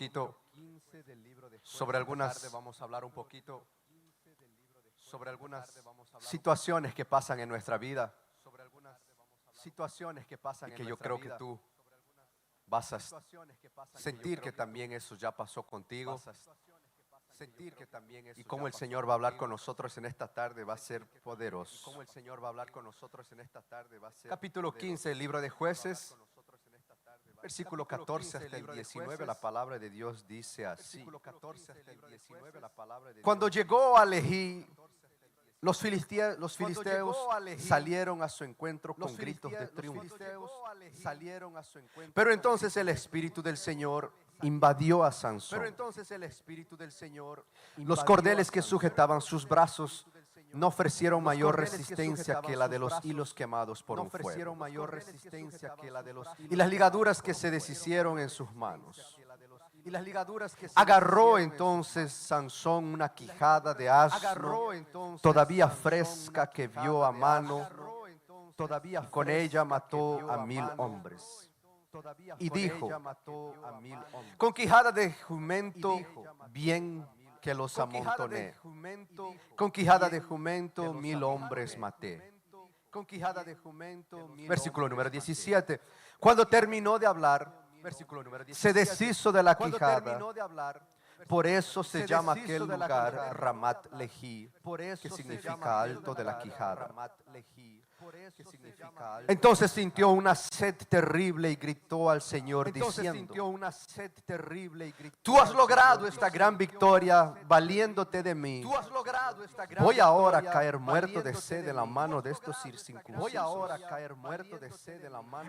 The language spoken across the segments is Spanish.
poquito sobre algunas situaciones que pasan en nuestra vida, y que yo creo que tú vas a sentir que también eso ya pasó contigo, y cómo el Señor va a hablar con nosotros en esta tarde va a ser poderoso. Capítulo 15 del libro de Jueces, versículo 14 hasta el 19, la palabra de Dios dice así. Cuando llegó a Lehi, los filisteos salieron a su encuentro con gritos de triunfo. Pero entonces el Espíritu del Señor invadió a Sansón. Los cordeles que sujetaban sus brazos no ofrecieron mayor resistencia que la de los hilos quemados por un fuego, y las ligaduras que se deshicieron en sus manos. Agarró entonces Sansón una quijada de asno todavía fresca que vio a mano, y con ella mató a 1000 hombres. Y dijo: con quijada de jumento bien que los amontoné, con quijada de jumento 1000 hombres maté. Versículo número 17. Cuando terminó de hablar, se deshizo de la quijada. Por eso se llama aquel lugar Ramat Lehi, que significa alto de la quijada. Entonces sintió una sed terrible y gritó al Señor diciendo: tú has logrado esta gran victoria valiéndote de mí. Voy ahora a caer muerto de sed en la mano de estos incircuncisos.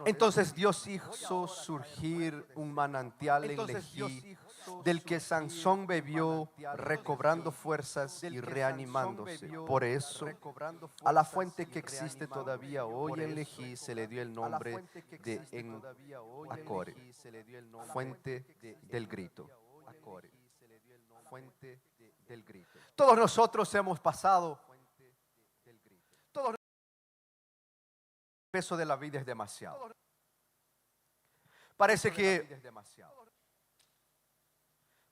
Entonces Dios hizo surgir un manantial en Lehi, del que Sansón bebió, recobrando fuerzas y reanimándose. Por eso, a la fuente que existe todavía hoy en Lehi se le dio el nombre de En-Akore, fuente del grito. Todos nosotros hemos pasado. El peso de la vida es demasiado. Parece que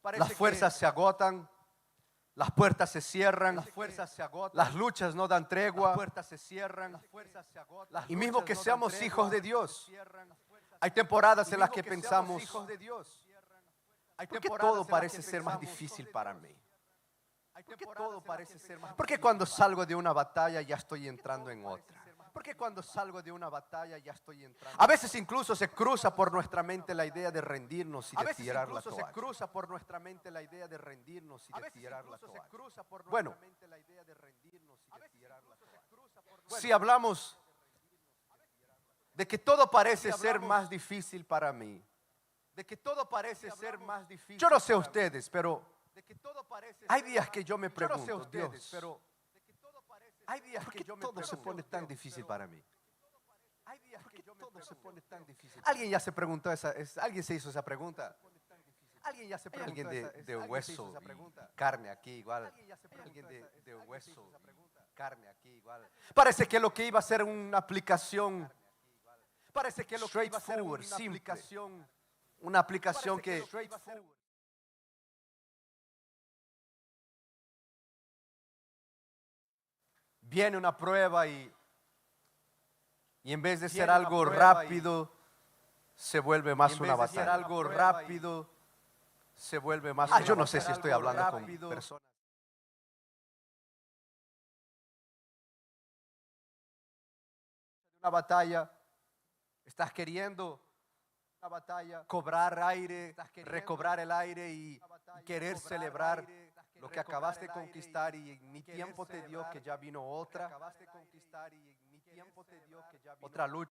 las fuerzas se agotan, las puertas se cierran, las luchas no dan tregua. Y mismo que seamos hijos de Dios, hay temporadas en las que pensamos: ¿por qué todo parece ser más difícil para mí? Porque cuando salgo de una batalla ya estoy entrando en otra. A veces incluso se cruza por nuestra mente la idea de rendirnos y de tirar la toalla. Bueno, si hablamos de que todo parece ser más difícil para mí, yo no sé ustedes, pero hay días que yo me pregunto: Dios, ¿por qué todo se pone tan difícil para mí? ¿Alguien ya se preguntó alguien se hizo esa pregunta? ¿Alguien de hueso y carne aquí igual? ¿Alguien de hueso y carne aquí igual? Parece que lo que iba a ser una aplicación straightforward, simple, una aplicación que viene una prueba y en vez de ser algo rápido, se vuelve más una batalla. Se vuelve más. Yo no sé si estoy hablando con personas. Una batalla, estás queriendo cobrar aire, recobrar el aire y querer celebrar lo que acabaste de conquistar, y ni tiempo te dio que ya vino otra lucha.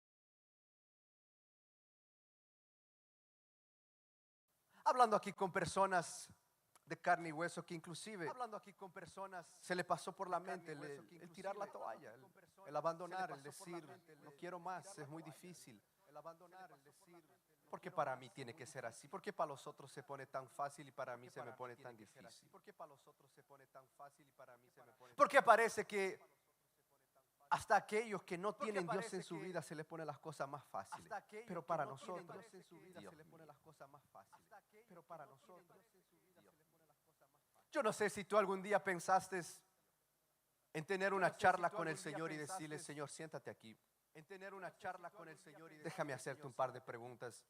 Hablando aquí con personas de carne y hueso que inclusive se le pasó por la mente el tirar la toalla, el abandonar, el decir: no quiero más, es muy difícil. ¿Por qué para mí tiene que ser así? ¿Por qué para los otros se pone tan fácil y para mí se me pone tan difícil? ¿Por qué parece que Hasta aquellos que no tienen Dios en su vida se les pone las cosas más fáciles. Pero para nosotros, Dios mío. Pero para nosotros, Dios mío. Yo no sé si tú algún día pensaste en tener una charla con el Señor y decirle, Señor, siéntate aquí. En tener una charla con el Señor y déjame hacerte un par de preguntas.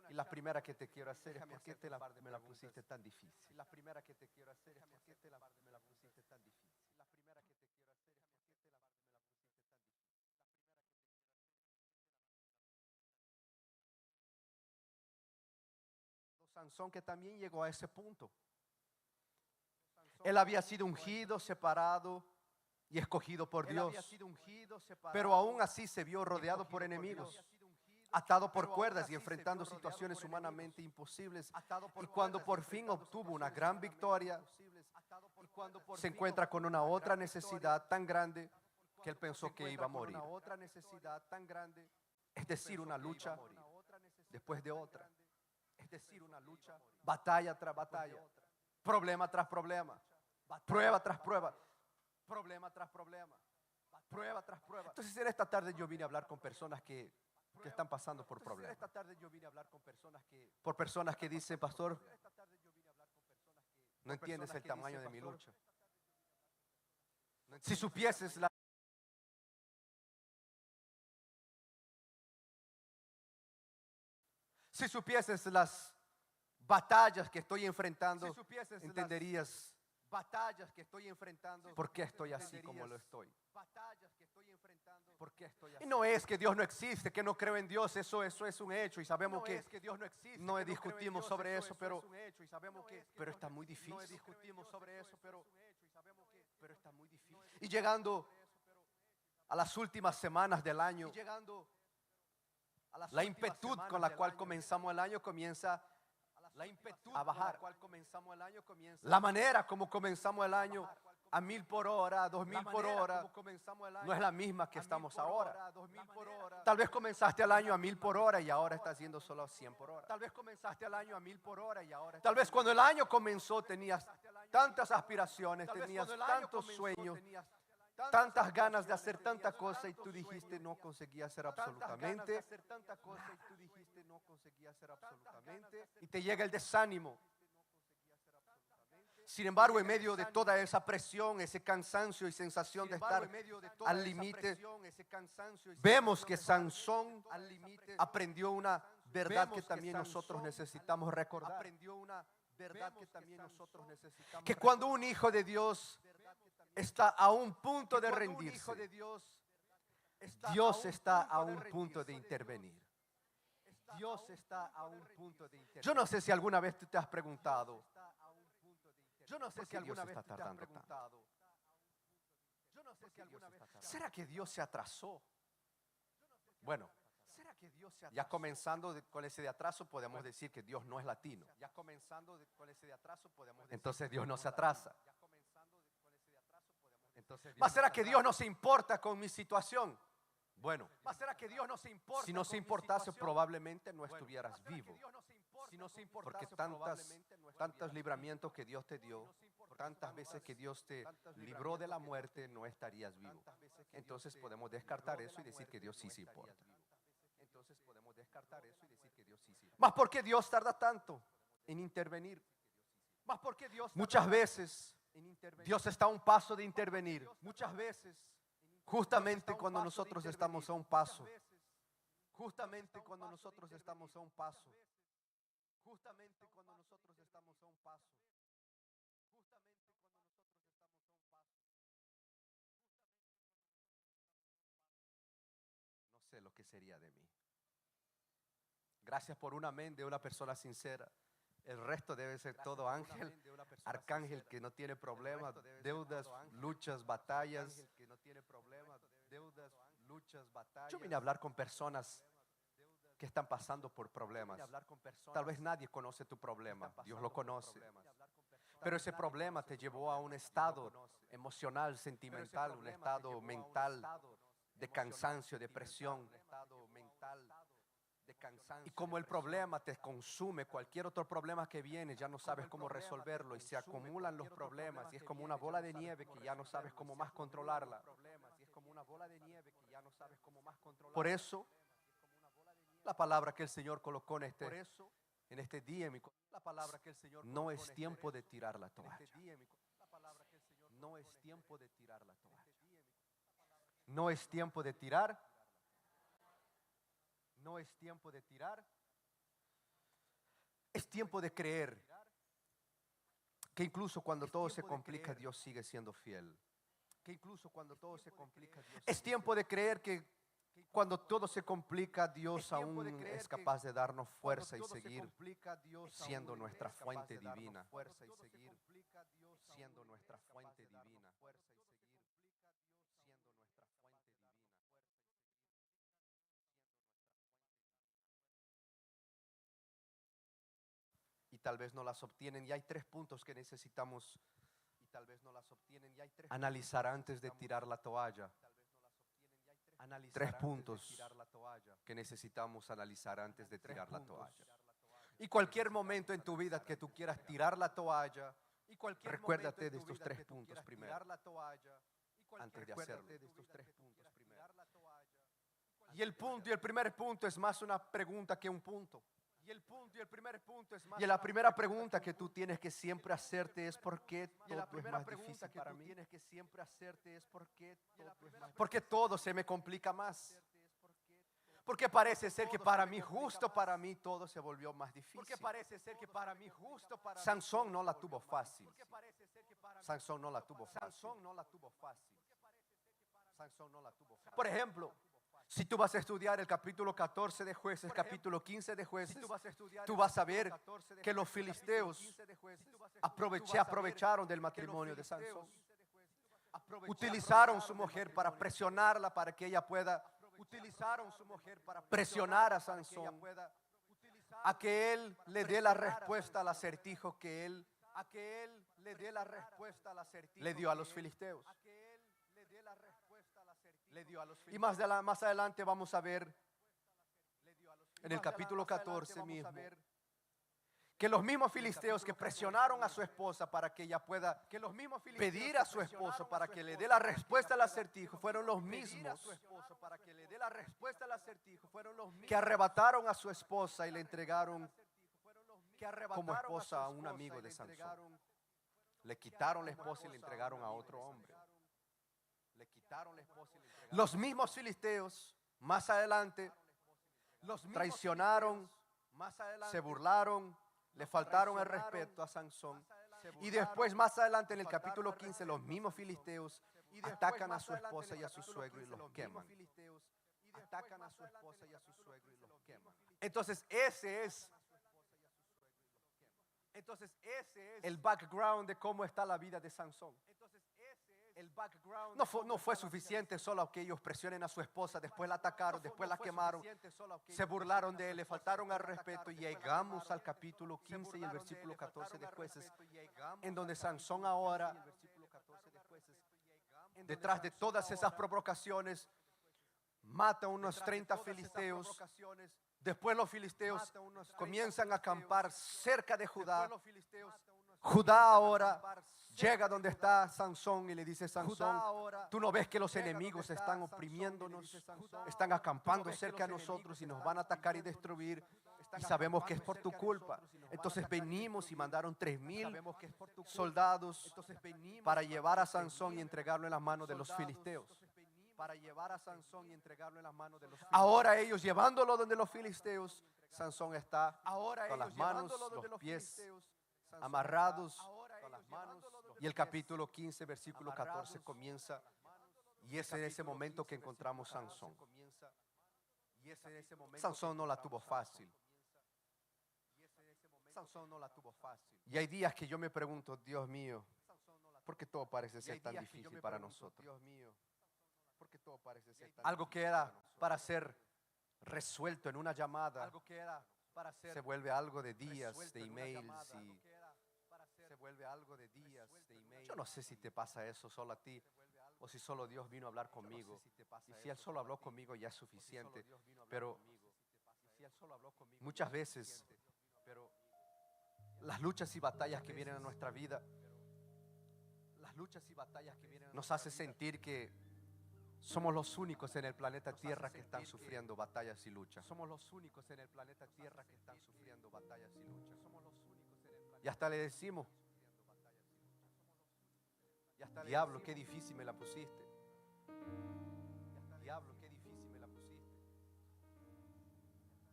Y la primera que te quiero hacer es, ¿por qué me la pusiste tan difícil? La primera que te quiero hacer es, ¿por qué me la pusiste tan difícil? La primera que te quiero hacer es, ¿por qué me la pusiste tan difícil? Sansón, que también llegó a ese punto. Él había sido ungido, separado y escogido por Dios. Pero aún así se vio rodeado por enemigos, atado por cuerdas y enfrentando situaciones humanamente imposibles. Y cuando por fin obtuvo una gran victoria, se encuentra con una otra necesidad tan grande que él pensó que iba a morir. Es decir, una lucha después de otra. Es decir, una lucha, batalla tras batalla, problema tras problema, prueba tras prueba, problema tras problema, prueba tras prueba. Entonces, en esta tarde yo vine a hablar con personas que están pasando por problemas. Por personas que dicen, pastor, no entiendes el tamaño de mi lucha. Si supieses si supieses las batallas que estoy enfrentando, entenderías por qué estoy así como lo estoy. Y no es que Dios no existe, que no creo en Dios, eso es un hecho y sabemos que no discutimos sobre eso, pero está muy difícil. Y llegando a las últimas semanas del año, la impetud con la cual comenzamos el año comienza a bajar. La manera como comenzamos el año a 1000 por hora, a 2000 por hora, no es la misma que estamos ahora. Tal vez comenzaste el año a 1000 por hora y ahora estás haciendo solo a 100 por hora. Tal vez comenzaste el año a 1000 por hora y ahora. Tal vez cuando el año comenzó tenías tantas aspiraciones, tenías tantos sueños, tantas ganas de hacer tanta cosa y tú dijiste no conseguí hacer absolutamente. Y te llega el desánimo. Sin embargo, en medio de toda esa presión, ese cansancio y sensación de estar al límite, vemos que Sansón aprendió una verdad que también nosotros necesitamos recordar. Que cuando un hijo de Dios está a un punto de rendirse, Dios está a un punto de intervenir. Dios está a un punto de intervenir. Yo no sé si alguna vez tú te has preguntado, ¿por qué Dios está tardando tanto? ¿Será que Dios se atrasó? Bueno, ya comenzando con ese de atraso podemos decir que Dios no es latino. Entonces Dios no se atrasa. ¿Será que Dios no se importa con mi situación? Bueno, si no se importase probablemente no estuvieras vivo. Porque tantos libramientos que Dios te dio, tantas veces que Dios te libró de la muerte, no estarías vivo. Entonces podemos descartar eso y decir que Dios sí se importa. Mas ¿por qué Dios tarda tanto en intervenir? Muchas veces Dios está a un paso de intervenir. Muchas veces, justamente cuando nosotros estamos a un paso. Justamente cuando nosotros estamos a un paso. Justamente cuando nosotros estamos a un paso. Justamente cuando nosotros estamos a un paso. No sé lo que sería de mí. Gracias por un amén de una persona sincera. El resto debe ser todo ángel, arcángel que no tiene problemas, deudas, luchas, batallas. Yo vine a hablar con personas que están pasando por problemas. Tal vez nadie conoce tu problema, Dios lo conoce. Pero ese problema te llevó a un estado emocional, sentimental, un estado mental de cansancio, depresión. Y como el problema te consume, cualquier otro problema que viene, ya no sabes cómo resolverlo y se acumulan los problemas y es como una bola de nieve que ya no sabes cómo más controlarla. Por eso, la palabra que el Señor colocó en este día en mi corazón, no es tiempo de tirar la toalla. No es tiempo de tirar la toalla. No es tiempo de tirar. No es tiempo de tirar. Es tiempo de creer que incluso cuando todo se complica, Dios sigue siendo fiel. Que incluso cuando todo se complica, es tiempo de creer que cuando todo se complica, Dios aún es capaz de darnos fuerza y seguir siendo nuestra fuente divina. Siendo nuestra fuente divina. Y tal vez no las obtienen. Y hay tres puntos que necesitamos analizar antes de tirar la toalla. Tres puntos que necesitamos analizar antes de tirar la toalla. Y cualquier momento en tu vida que tú quieras tirar la toalla, recuérdate de estos tres puntos primero. Antes de hacerlo. Y el primer punto es más una pregunta que un punto. Y la primera pregunta que tú tienes que siempre hacerte es ¿por qué todo es más difícil para mí? ¿Por qué todo se me complica más? Porque parece ser que para mí, justo para mí, todo se volvió más difícil. Sansón no la tuvo fácil. Sansón no la tuvo fácil. Por ejemplo, si tú vas a estudiar el capítulo 14 de Jueces, capítulo 15 de Jueces, tú vas a ver que los filisteos aprovecharon del matrimonio de Sansón. Utilizaron su mujer para presionarla para que ella pueda presionar a Sansón a que él le dé la respuesta al acertijo que él le dio a los filisteos. Y más adelante vamos a ver en el capítulo 14 mismo que los mismos filisteos que presionaron a su esposa para que ella pueda pedir a su esposo para que le dé la respuesta al acertijo fueron los mismos que arrebataron a su esposa y le entregaron como esposa a un amigo de Sansón. Le quitaron la esposa y le entregaron a otro hombre. Los mismos filisteos más adelante traicionaron, se burlaron, le faltaron el respeto a Sansón. Y después más adelante en el capítulo 15 los mismos filisteos atacan a su esposa y a su suegro y los queman. Atacan a su esposa y a su suegro y los queman. Entonces ese es el background de cómo está la vida de Sansón. No fue suficiente solo que ellos presionen a su esposa, después la atacaron, después la quemaron, se burlaron de él, le faltaron al respeto y llegamos al capítulo 15 y el versículo 14 de Jueces, en donde Sansón ahora, detrás de todas esas provocaciones, mata a unos 30 filisteos. Después los filisteos comienzan a acampar cerca de Judá. Judá ahora llega donde está Sansón y le dice: Sansón, tú no ves que los enemigos están oprimiéndonos, están acampando cerca de nosotros y nos van a atacar y destruir, y sabemos que es por tu culpa. Entonces venimos y mandaron 3,000 soldados para llevar a Sansón y entregarlo en las manos de los filisteos. Ahora ellos llevándolo donde los filisteos, Sansón está con las manos, los pies amarrados, y el capítulo 15 versículo 14 comienza, y es en ese momento que encontramos Sansón. Sansón no la tuvo fácil. Y hay días que yo me pregunto: Dios mío, ¿por qué todo parece ser tan difícil para nosotros? Algo que era para ser resuelto en una llamada se vuelve algo de días, de emails, y se vuelve algo de días, de emails. Yo no sé si te pasa eso solo a ti o si solo Dios vino a hablar conmigo. Y si Él solo habló conmigo ya es suficiente. Pero muchas veces las luchas y batallas que vienen a nuestra vida nos hace sentir que Somos los únicos en el planeta Tierra que están sufriendo batallas y luchas. Somos los únicos en el planeta Tierra que están sufriendo batallas y luchas. Y hasta le decimos, diablo, qué difícil me la pusiste. Diablo, qué difícil me la pusiste.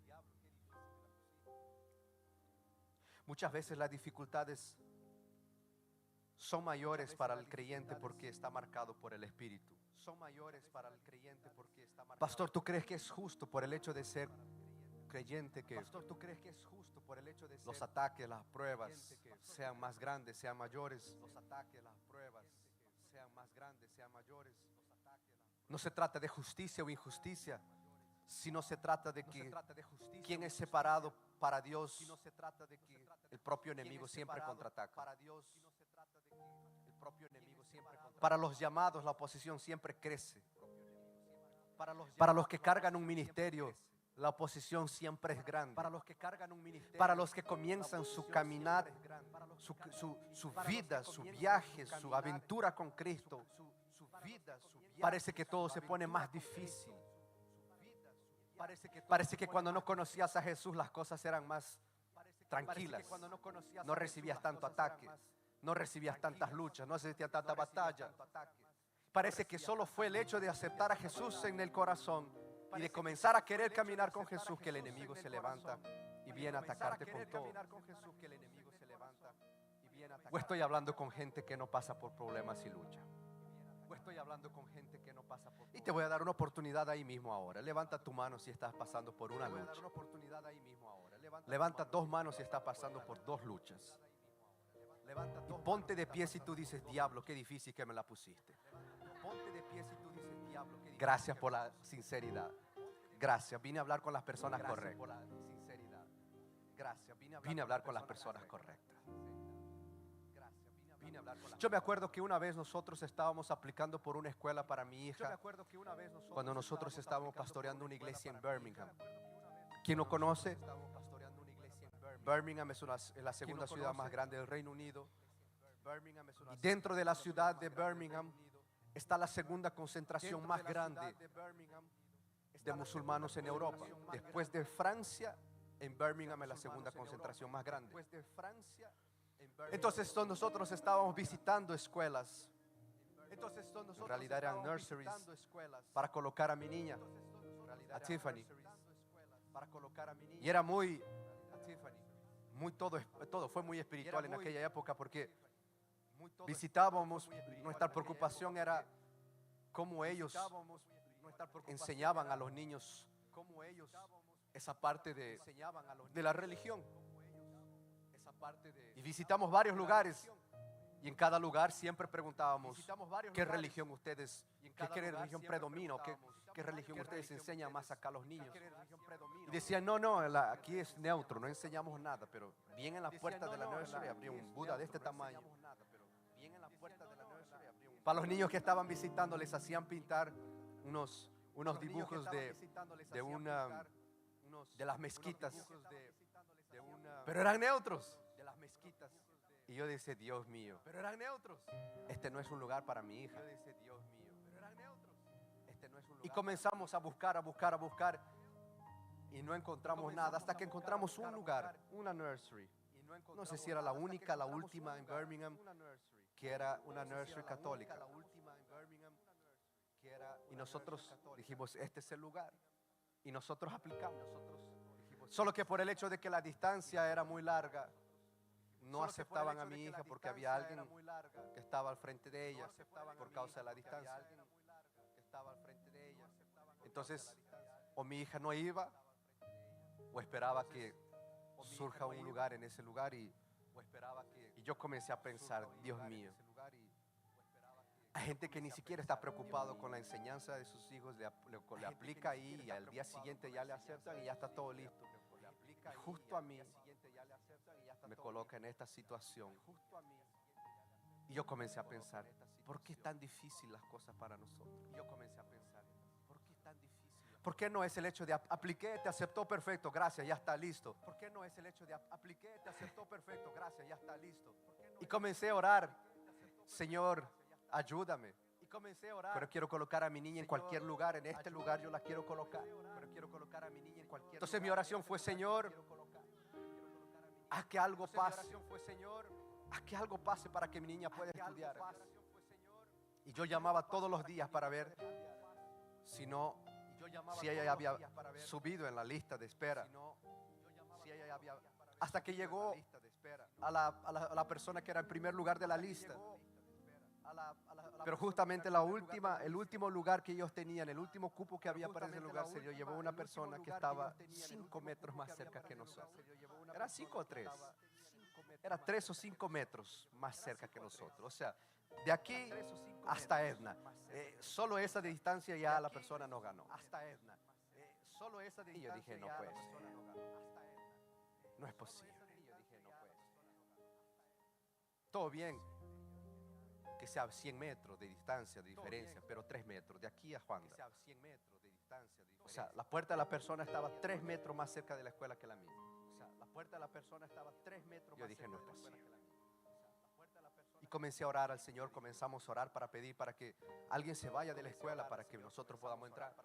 Diablo, qué difícil me la pusiste. Muchas veces las dificultades son mayores para el creyente porque está marcado por el Espíritu. Son mayores para el creyente porque está marcado. Pastor, ¿tú crees que es justo por el hecho de ser creyente que Pastor, ¿tú crees que es justo por el hecho de los ataques, las pruebas sean más grandes, sean mayores? Los ataques, las pruebas sean más grandes, sean mayores. No se trata de justicia o injusticia, sino se trata de que quien es separado para Dios, el propio enemigo siempre contraataca. Para los llamados la oposición siempre crece. Para los que cargan un ministerio, la oposición siempre es grande. Para los que comienzan su caminar, su vida, su viaje, su aventura con Cristo, parece que todo se pone más difícil. Parece que cuando no conocías a Jesús las cosas eran más tranquilas. No recibías tanto ataque, no recibías tantas luchas, no recibías tanta batalla. Parece que solo fue el hecho de aceptar a Jesús en el corazón y de comenzar a querer caminar con Jesús que el enemigo se levanta y viene a atacarte con todo. O estoy hablando con gente que no pasa por problemas y lucha. Y te voy a dar una oportunidad ahí mismo ahora. Levanta tu mano si estás pasando por una lucha. Levanta dos manos si estás pasando por dos luchas. Y ponte de pie si tú dices, diablo, qué difícil que me la pusiste. Gracias por la sinceridad. Gracias, vine a hablar con las personas correctas. Vine a hablar con las personas correctas. Yo me acuerdo que una vez nosotros estábamos aplicando por una escuela para mi hija, cuando nosotros estábamos pastoreando una iglesia en Birmingham. ¿Quién no conoce? Birmingham es la segunda ciudad más grande del Reino Unido. Y dentro de la ciudad de Birmingham está la segunda concentración más grande de musulmanes en Europa. Después de Francia, en Birmingham es la segunda concentración más grande. Entonces nosotros estábamos visitando escuelas. En realidad eran nurseries para colocar a mi niña, a Tiffany. Y era muy todo fue muy espiritual en aquella época porque visitábamos, nuestra preocupación era cómo ellos enseñaban a los niños esa parte de la religión. Y visitamos varios lugares y en cada lugar siempre preguntábamos qué religión ustedes, qué religión predomina, qué religión ustedes enseñan más acá a los niños. Y decían, no, aquí es neutro, no enseñamos nada, pero bien en la puerta de la nursery había un Buda de este tamaño. Para los niños que estaban visitando les hacían pintar unos dibujos de las mezquitas, pero eran neutros. Y yo decía, Dios mío, este no es un lugar para mi hija. Y comenzamos a buscar y no encontramos nada hasta que encontramos un lugar, una nursery. No sé si era la única, la última en Birmingham, que era una nursery católica. Y nosotros dijimos, este es el lugar. Y nosotros aplicamos. Solo que por el hecho de que la distancia era muy larga, no aceptaban a mi hija porque había alguien que estaba al frente de ella por causa de la distancia. Entonces, o mi hija no iba, o esperaba que surja un lugar en ese lugar y yo comencé a pensar, Dios mío, hay gente que ni siquiera está preocupado con la enseñanza de sus hijos, le aplica ahí y al día siguiente ya le aceptan y ya está todo listo. Y justo a mí me coloca en esta situación. Y yo comencé a pensar, ¿por qué es tan difícil las cosas para nosotros? ¿Por qué no es el hecho de apliqué, te aceptó, perfecto, gracias, ya está listo? ¿Por qué no es el hecho de apliqué, te aceptó, perfecto, gracias, ya está listo? Y comencé a orar, Señor, ayúdame. comencé a orar. Pero quiero colocar a mi niña en cualquier lugar. En este lugar yo la quiero colocar. Pero quiero colocar a mi niña en cualquier lugar. Entonces mi oración fue: Señor, haz que algo pase. Haz que algo pase para que mi niña pueda estudiar. Y yo llamaba todos los días para ver si ella había subido en la lista de espera. Hasta que llegó a la persona que era en primer lugar de la lista. Pero justamente el último lugar que ellos tenían, el último cupo que había para ese lugar, se lo llevó una persona que estaba 5 metros más cerca que nosotros. ¿Era 5 o 3? Era 3 o 5 metros más cerca que nosotros. O sea, de aquí hasta Edna, solo esa distancia ya la persona no ganó. Y yo dije: no puede ser. No es posible. Todo bien que sea 100 metros de distancia, de diferencia, pero 3 metros de aquí a Juanda. O sea, la puerta de la persona estaba 3 metros más cerca de la escuela que la mía. Yo dije: no es posible. Y comencé a orar al Señor, comenzamos a orar para pedir para que alguien se vaya de la escuela para que nosotros podamos entrar.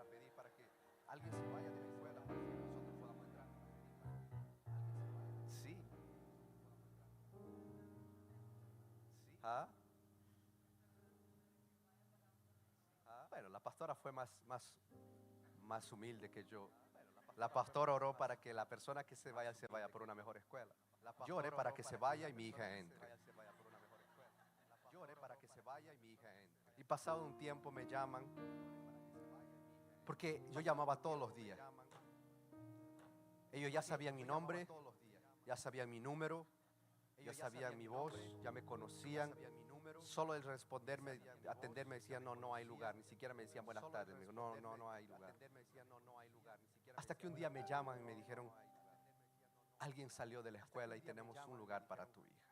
Sí. ¿Ah? Bueno, la pastora fue más humilde que yo. La pastora oró para que la persona que se vaya por una mejor escuela. Yo oré para que se vaya y mi hija entre. Y pasado un tiempo me llaman, porque yo llamaba todos los días. Ellos ya sabían mi nombre, ya sabían mi número, ya sabían mi voz, ya me conocían. Solo el responderme, atenderme, decían: no hay lugar. Ni siquiera me decían buenas tardes. Me digo: no hay lugar. Hasta que un día me llaman y me dijeron: alguien salió de la escuela y tenemos un lugar para tu hija.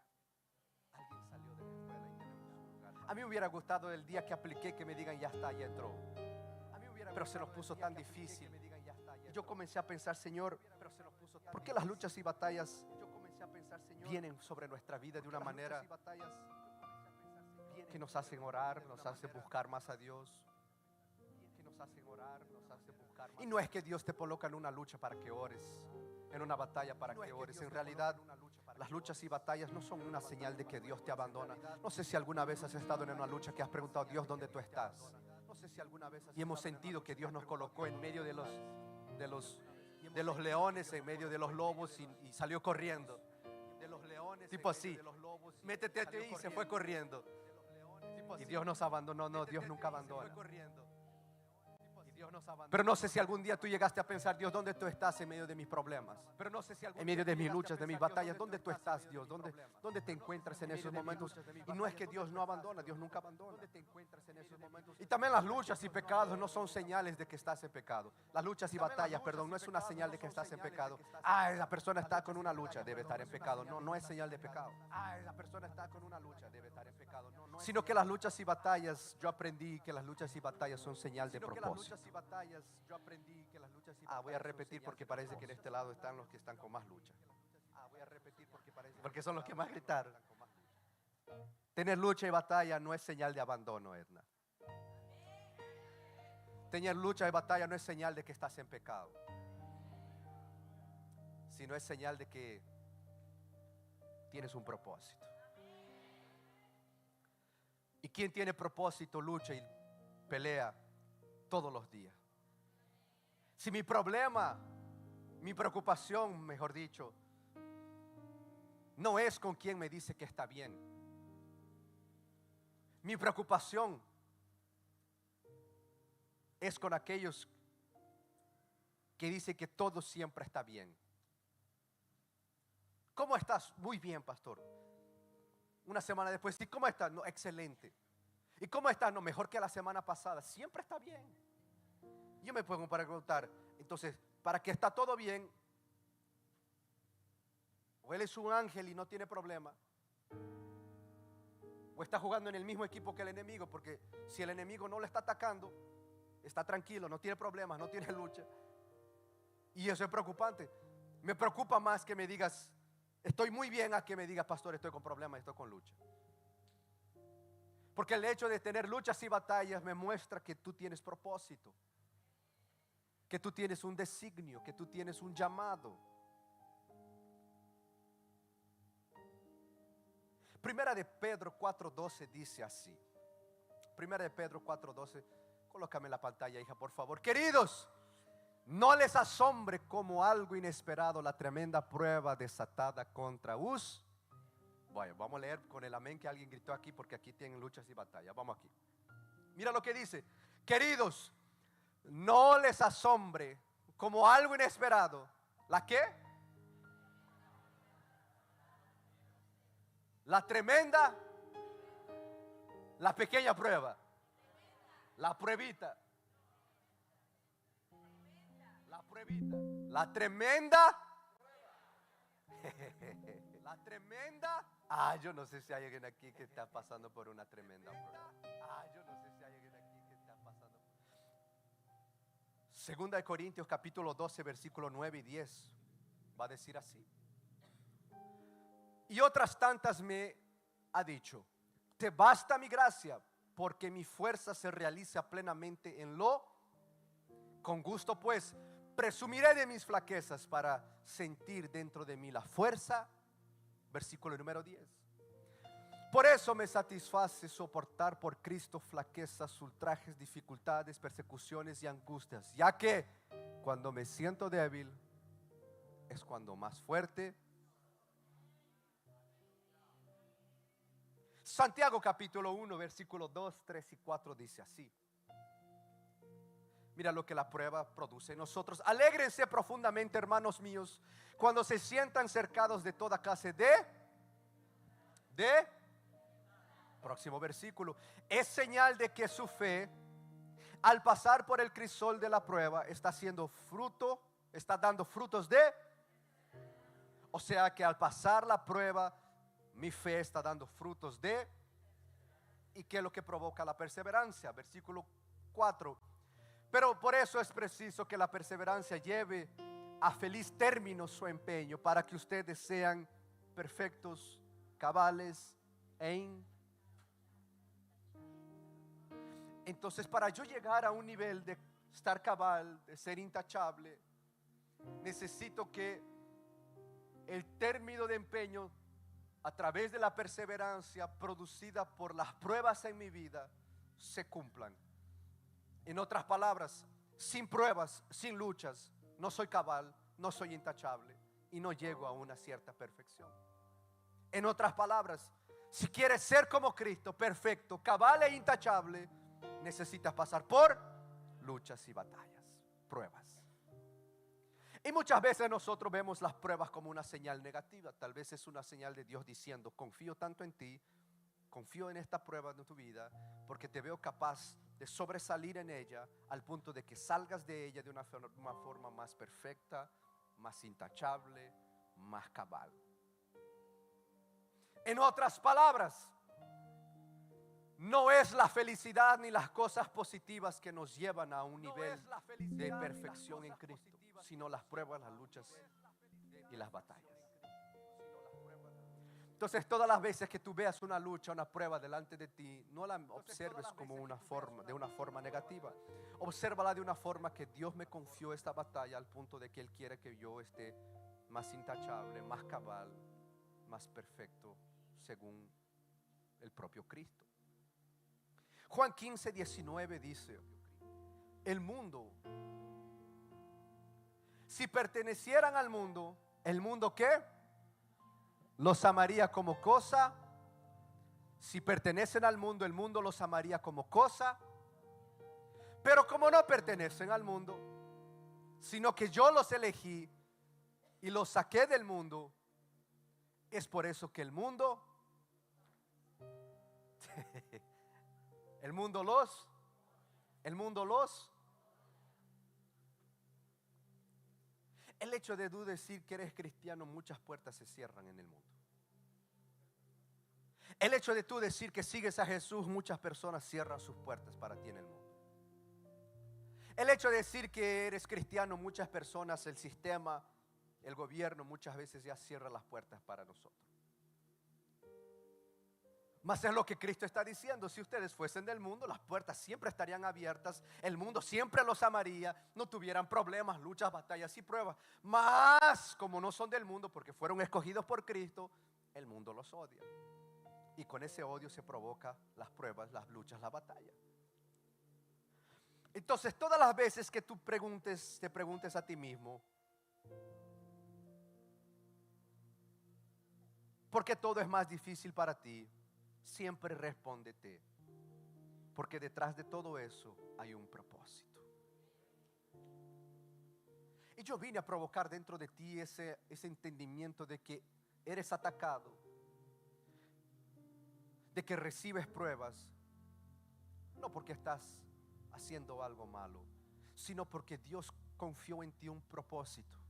A mí me hubiera gustado el día que apliqué que me digan: ya está, ya entró. Pero se nos puso tan difícil. Y yo comencé a pensar: Señor, ¿por qué las luchas y batallas vienen sobre nuestra vida de una manera que nos hacen orar, nos hacen buscar más a Dios? Y no es que Dios te coloca en una lucha para que ores, en una batalla para que ores. En realidad, las luchas y batallas no son una señal de que Dios te abandona. No sé si alguna vez has estado en una lucha que has preguntado: Dios, ¿dónde tú estás? Y hemos sentido que Dios nos colocó en medio de los leones, en medio de los lobos, y salió corriendo. Tipo así: métete a ti, y se fue corriendo. Y Dios nos abandonó. No, Dios nunca abandona. Pero no sé si algún día tú llegaste a pensar: Dios, ¿dónde tú estás en medio de mis problemas? En medio de mis luchas, de mis batallas, ¿dónde tú estás, Dios? ¿Dónde te encuentras en esos momentos? Y no es que Dios no abandona, Dios nunca abandona. Y también las luchas y pecados no son señales de que estás en pecado. Las luchas y batallas, perdón, no es una señal de que estás en pecado. Esa persona está con una lucha, debe estar en pecado. No es señal de pecado. Esa persona está con una lucha, debe estar en pecado. Sino que las luchas y batallas, yo aprendí que las luchas y batallas son señal de propósito. Voy a repetir porque parece que en este lado están los que están con más lucha. Porque son los que más gritaron. Tener lucha y batalla no es señal de abandono, Edna. Tener lucha y batalla no es señal de que estás en pecado, sino es señal de que tienes un propósito. ¿Y quién tiene propósito, lucha y pelea todos los días? Si mi problema, mi preocupación, mejor dicho, no es con quien me dice que está bien. Mi preocupación es con aquellos que dicen que todo siempre está bien. ¿Cómo estás? Muy bien, pastor. Una semana después: ¿y cómo estás? No, excelente. ¿Y cómo estás? No, mejor que la semana pasada. Siempre está bien. Yo me pongo para preguntar: entonces, ¿para qué está todo bien? O él es un ángel y no tiene problema, o está jugando en el mismo equipo que el enemigo, porque si el enemigo no le está atacando, está tranquilo, no tiene problemas, no tiene lucha. Y eso es preocupante. Me preocupa más que me digas estoy muy bien a que me digas: pastor, estoy con problemas, estoy con lucha. Porque el hecho de tener luchas y batallas me muestra que tú tienes propósito, que tú tienes un designio, que tú tienes un llamado. Primera de Pedro 4:12 dice así. Primera de Pedro 4:12. Colócame en la pantalla, hija, por favor. Queridos, no les asombre como algo inesperado la tremenda prueba desatada contra us. Bueno, vamos a leer con el amén que alguien gritó aquí, porque aquí tienen luchas y batallas. Vamos aquí. Mira lo que dice. Queridos, no les asombre como algo inesperado. ¿La qué? La tremenda, la pequeña prueba, la pruebita, la pruebita, la tremenda, la tremenda. Yo no sé si hay alguien aquí que está pasando por una tremenda prueba. Yo no sé si hay alguien aquí que está pasando. Segunda de Corintios capítulo 12 versículo 9 y 10 va a decir así. Y otras tantas me ha dicho: te basta mi gracia, porque mi fuerza se realiza plenamente en lo. Con gusto pues presumiré de mis flaquezas para sentir dentro de mí la fuerza. Versículo número 10. Por eso me satisface soportar por Cristo flaquezas, ultrajes, dificultades, persecuciones y angustias, ya que cuando me siento débil es cuando más fuerte. Santiago capítulo 1 versículo 2, 3 y 4 dice así. Mira lo que la prueba produce en nosotros. Alégrense profundamente, hermanos míos, cuando se sientan cercados de toda clase próximo versículo. Es señal de que su fe, al pasar por el crisol de la prueba, está haciendo fruto, está dando frutos o sea que al pasar la prueba, mi fe está dando frutos ¿y qué es lo que provoca la perseverancia? Versículo 4. Pero por eso es preciso que la perseverancia lleve a feliz término su empeño, para que ustedes sean perfectos, cabales Entonces, para yo llegar a un nivel de estar cabal, de ser intachable, necesito que el término de empeño a través de la perseverancia producida por las pruebas en mi vida se cumplan. En otras palabras, sin pruebas, sin luchas, no soy cabal, no soy intachable y no llego a una cierta perfección. En otras palabras, si quieres ser como Cristo, perfecto, cabal e intachable, necesitas pasar por luchas y batallas, pruebas. Y muchas veces nosotros vemos las pruebas como una señal negativa. Tal vez es una señal de Dios diciendo: confío tanto en ti, confío en esta prueba de tu vida, porque te veo capaz de sobresalir en ella al punto de que salgas de ella de una forma más perfecta, más intachable, más cabal. En otras palabras, no es la felicidad ni las cosas positivas que nos llevan a un nivel de perfección en Cristo, sino las pruebas, las luchas y las batallas. Entonces, todas las veces que tú veas una lucha, una prueba delante de ti, no la observes como de una forma negativa. Obsérvala de una forma que Dios me confió esta batalla al punto de que Él quiere que yo esté más intachable, más cabal, más perfecto, según el propio Cristo. Juan 15, 19 dice: el mundo, si pertenecieran al mundo, ¿el mundo qué? Los amaría como cosa. Si pertenecen al mundo, el mundo los amaría como cosa. Pero como no pertenecen al mundo, sino que yo los elegí y los saqué del mundo, es por eso que el mundo el hecho de tú decir que eres cristiano, muchas puertas se cierran en el mundo. El hecho de tú decir que sigues a Jesús, muchas personas cierran sus puertas para ti en el mundo. El hecho de decir que eres cristiano, muchas personas, el sistema, el gobierno, muchas veces ya cierra las puertas para nosotros. Mas es lo que Cristo está diciendo: si ustedes fuesen del mundo, las puertas siempre estarían abiertas, el mundo siempre los amaría, no tuvieran problemas, luchas, batallas y pruebas. Mas como no son del mundo, porque fueron escogidos por Cristo, el mundo los odia. Y con ese odio se provoca las pruebas, las luchas, la batalla. Entonces, todas las veces que tú te preguntes a ti mismo, ¿por qué todo es más difícil para ti? Siempre respóndete: porque detrás de todo eso hay un propósito. Y yo vine a provocar dentro de ti ese entendimiento de que eres atacado, de que recibes pruebas, no porque estás haciendo algo malo, sino porque Dios confió en ti un propósito.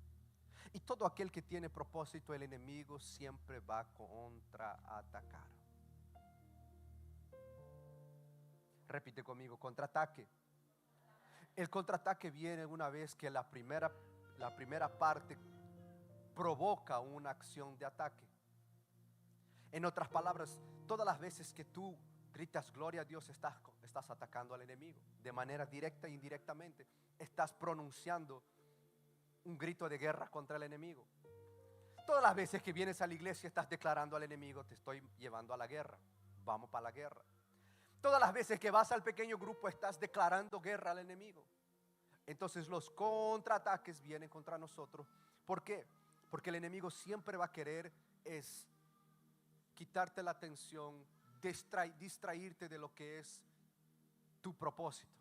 Y todo aquel que tiene propósito, el enemigo siempre va a contraatacar. Repite conmigo: contraataque. El contraataque viene una vez que la primera parte provoca una acción de ataque. En otras palabras, todas las veces que tú gritas gloria a Dios, estás atacando al enemigo de manera directa e indirectamente. Estás pronunciando un grito de guerra contra el enemigo. Todas las veces que vienes a la iglesia, estás declarando al enemigo: te estoy llevando a la guerra, vamos para la guerra. Todas las veces que vas al pequeño grupo, estás declarando guerra al enemigo. Entonces los contraataques vienen contra nosotros. ¿Por qué? Porque el enemigo siempre va a querer es quitarte la atención, distraerte de lo que es tu propósito.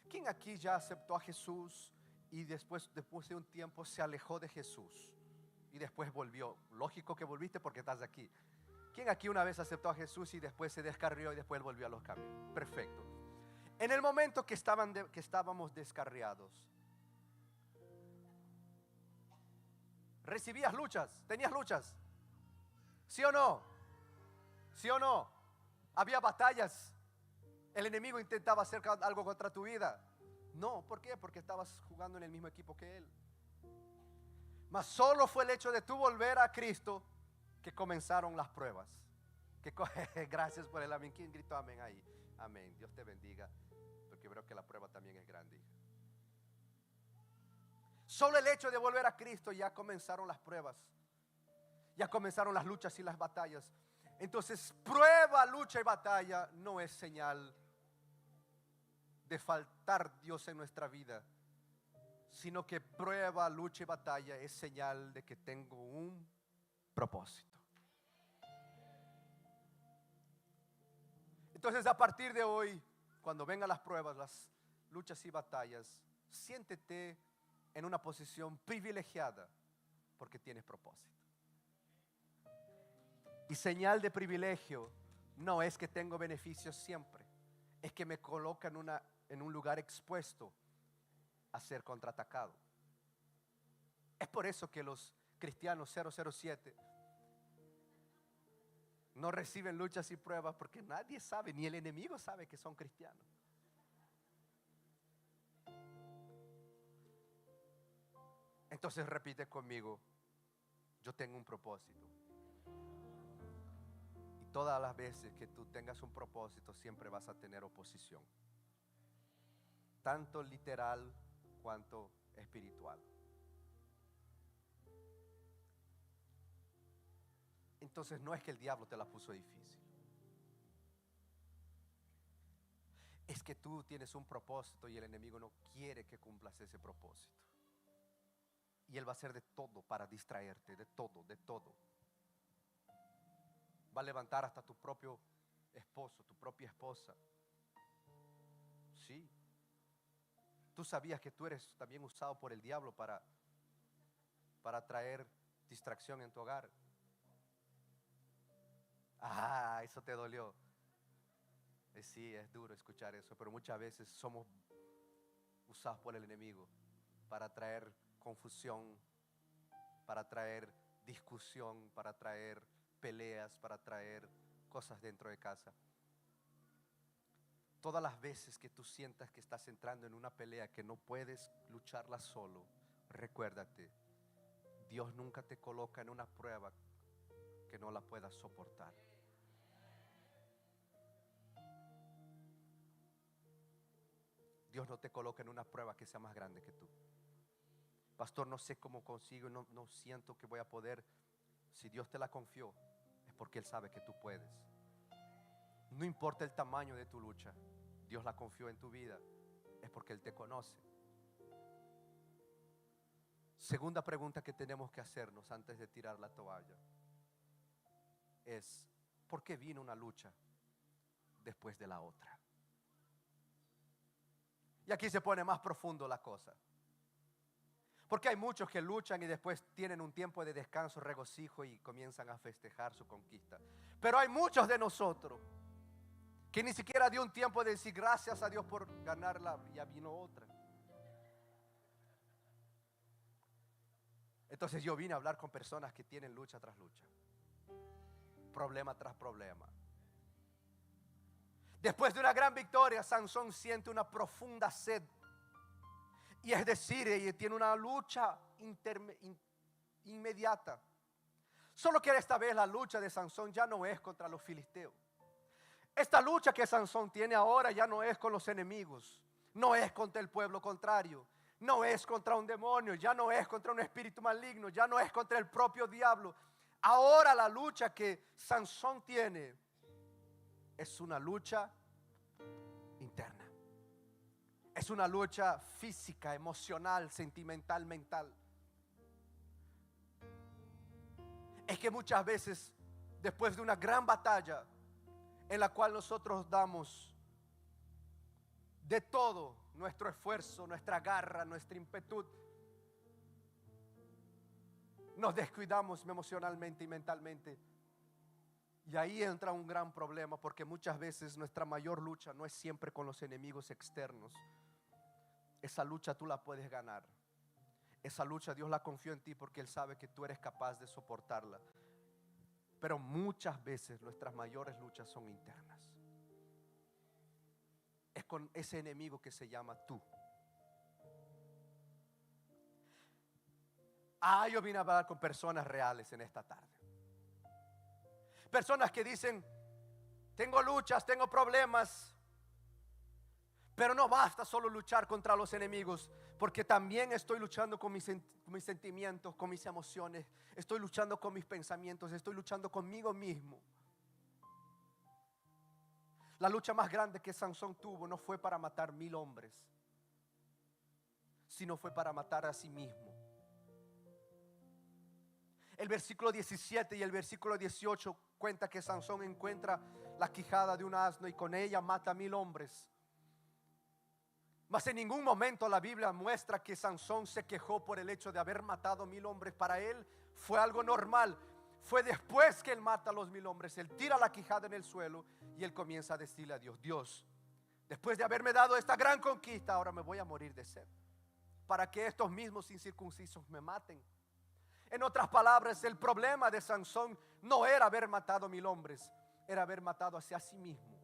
¿Quién aquí ya aceptó a Jesús y después de un tiempo se alejó de Jesús y después volvió? Lógico que volviste porque estás aquí. ¿Quién aquí una vez aceptó a Jesús y después se descarrió y después volvió a los caminos? Perfecto. En el momento que estábamos descarriados, ¿recibías luchas? ¿Tenías luchas? ¿Sí o no? ¿Sí o no? ¿Había batallas? ¿El enemigo intentaba hacer algo contra tu vida? No, ¿por qué? Porque estabas jugando en el mismo equipo que él. Mas solo fue el hecho de tú volver a Cristo que comenzaron las pruebas. Gracias por el amén. ¿Quién gritó amén ahí? Amén. Dios te bendiga, porque creo que la prueba también es grande, hija. Solo el hecho de volver a Cristo ya comenzaron las pruebas, ya comenzaron las luchas y las batallas. Entonces, prueba, lucha y batalla no es señal de faltar Dios en nuestra vida, sino que prueba, lucha y batalla es señal de que tengo un propósito. Entonces, a partir de hoy, cuando vengan las pruebas, las luchas y batallas, siéntete en una posición privilegiada porque tienes propósito. Y señal de privilegio no es que tengo beneficios siempre, es que me coloca en un lugar expuesto a ser contraatacado. Es por eso que los cristianos 007 no reciben luchas y pruebas, porque nadie sabe, ni el enemigo sabe que son cristianos. Entonces repite conmigo: yo tengo un propósito. Y todas las veces que tú tengas un propósito, siempre vas a tener oposición, tanto literal cuanto espiritual. Entonces no es que el diablo te la puso difícil, es que tú tienes un propósito y el enemigo no quiere que cumplas ese propósito. Y él va a hacer de todo para distraerte, de todo, de todo. Va a levantar hasta tu propio esposo, tu propia esposa. Sí. Tú sabías que tú eres también usado por el diablo para traer distracción en tu hogar. Ah, eso te dolió. Sí, es duro escuchar eso, pero muchas veces somos usados por el enemigo para traer confusión, para traer discusión, para traer peleas, para traer cosas dentro de casa. Todas las veces que tú sientas que estás entrando en una pelea que no puedes lucharla solo, recuérdate: Dios nunca te coloca en una prueba que no la puedas soportar. Dios no te coloca en una prueba que sea más grande que tú. Pastor, no sé cómo consigo, no siento que voy a poder. Si Dios te la confió, es porque Él sabe que tú puedes. No importa el tamaño de tu lucha, Dios la confió en tu vida, es porque Él te conoce. Segunda pregunta que tenemos que hacernos antes de tirar la toalla es: ¿por qué vino una lucha después de la otra? Y aquí se pone más profundo la cosa, porque hay muchos que luchan y después tienen un tiempo de descanso, regocijo y comienzan a festejar su conquista. Pero hay muchos de nosotros que ni siquiera dio un tiempo de decir gracias a Dios por ganarla, ya vino otra. Entonces yo vine a hablar con personas que tienen lucha tras lucha, problema tras problema. Después de una gran victoria, Sansón siente una profunda sed. Y es decir, tiene una lucha inmediata. Solo que esta vez la lucha de Sansón ya no es contra los filisteos. Esta lucha que Sansón tiene ahora ya no es con los enemigos, no es contra el pueblo contrario, no es contra un demonio, ya no es contra un espíritu maligno, ya no es contra el propio diablo. Ahora la lucha que Sansón tiene es una lucha interna. Es una lucha física, emocional, sentimental, mental. Es que muchas veces, después de una gran batalla en la cual nosotros damos de todo, nuestro esfuerzo, nuestra garra, nuestra impetu, nos descuidamos emocionalmente y mentalmente. Y ahí entra un gran problema, porque muchas veces nuestra mayor lucha no es siempre con los enemigos externos. Esa lucha tú la puedes ganar. Esa lucha Dios la confió en ti porque Él sabe que tú eres capaz de soportarla. Pero muchas veces nuestras mayores luchas son internas. Es con ese enemigo que se llama tú. Yo vine a hablar con personas reales en esta tarde. Personas que dicen: tengo luchas, tengo problemas. Pero no basta solo luchar contra los enemigos, porque también estoy luchando con mis sentimientos, con mis emociones. Estoy luchando con mis pensamientos, estoy luchando conmigo mismo. La lucha más grande que Sansón tuvo no fue para matar 1000 hombres, sino fue para matar a sí mismo. El versículo 17 y el versículo 18 cuenta que Sansón encuentra la quijada de un asno y con ella mata a 1000 hombres. Mas en ningún momento la Biblia muestra que Sansón se quejó por el hecho de haber matado 1000 hombres. Para él fue algo normal. Fue después que él mata a los 1000 hombres, él tira la quijada en el suelo y él comienza a decirle a Dios: Dios, después de haberme dado esta gran conquista, ahora me voy a morir de sed, para que estos mismos incircuncisos me maten. En otras palabras, el problema de Sansón no era haber matado 1000 hombres, era haber matado hacia sí mismo.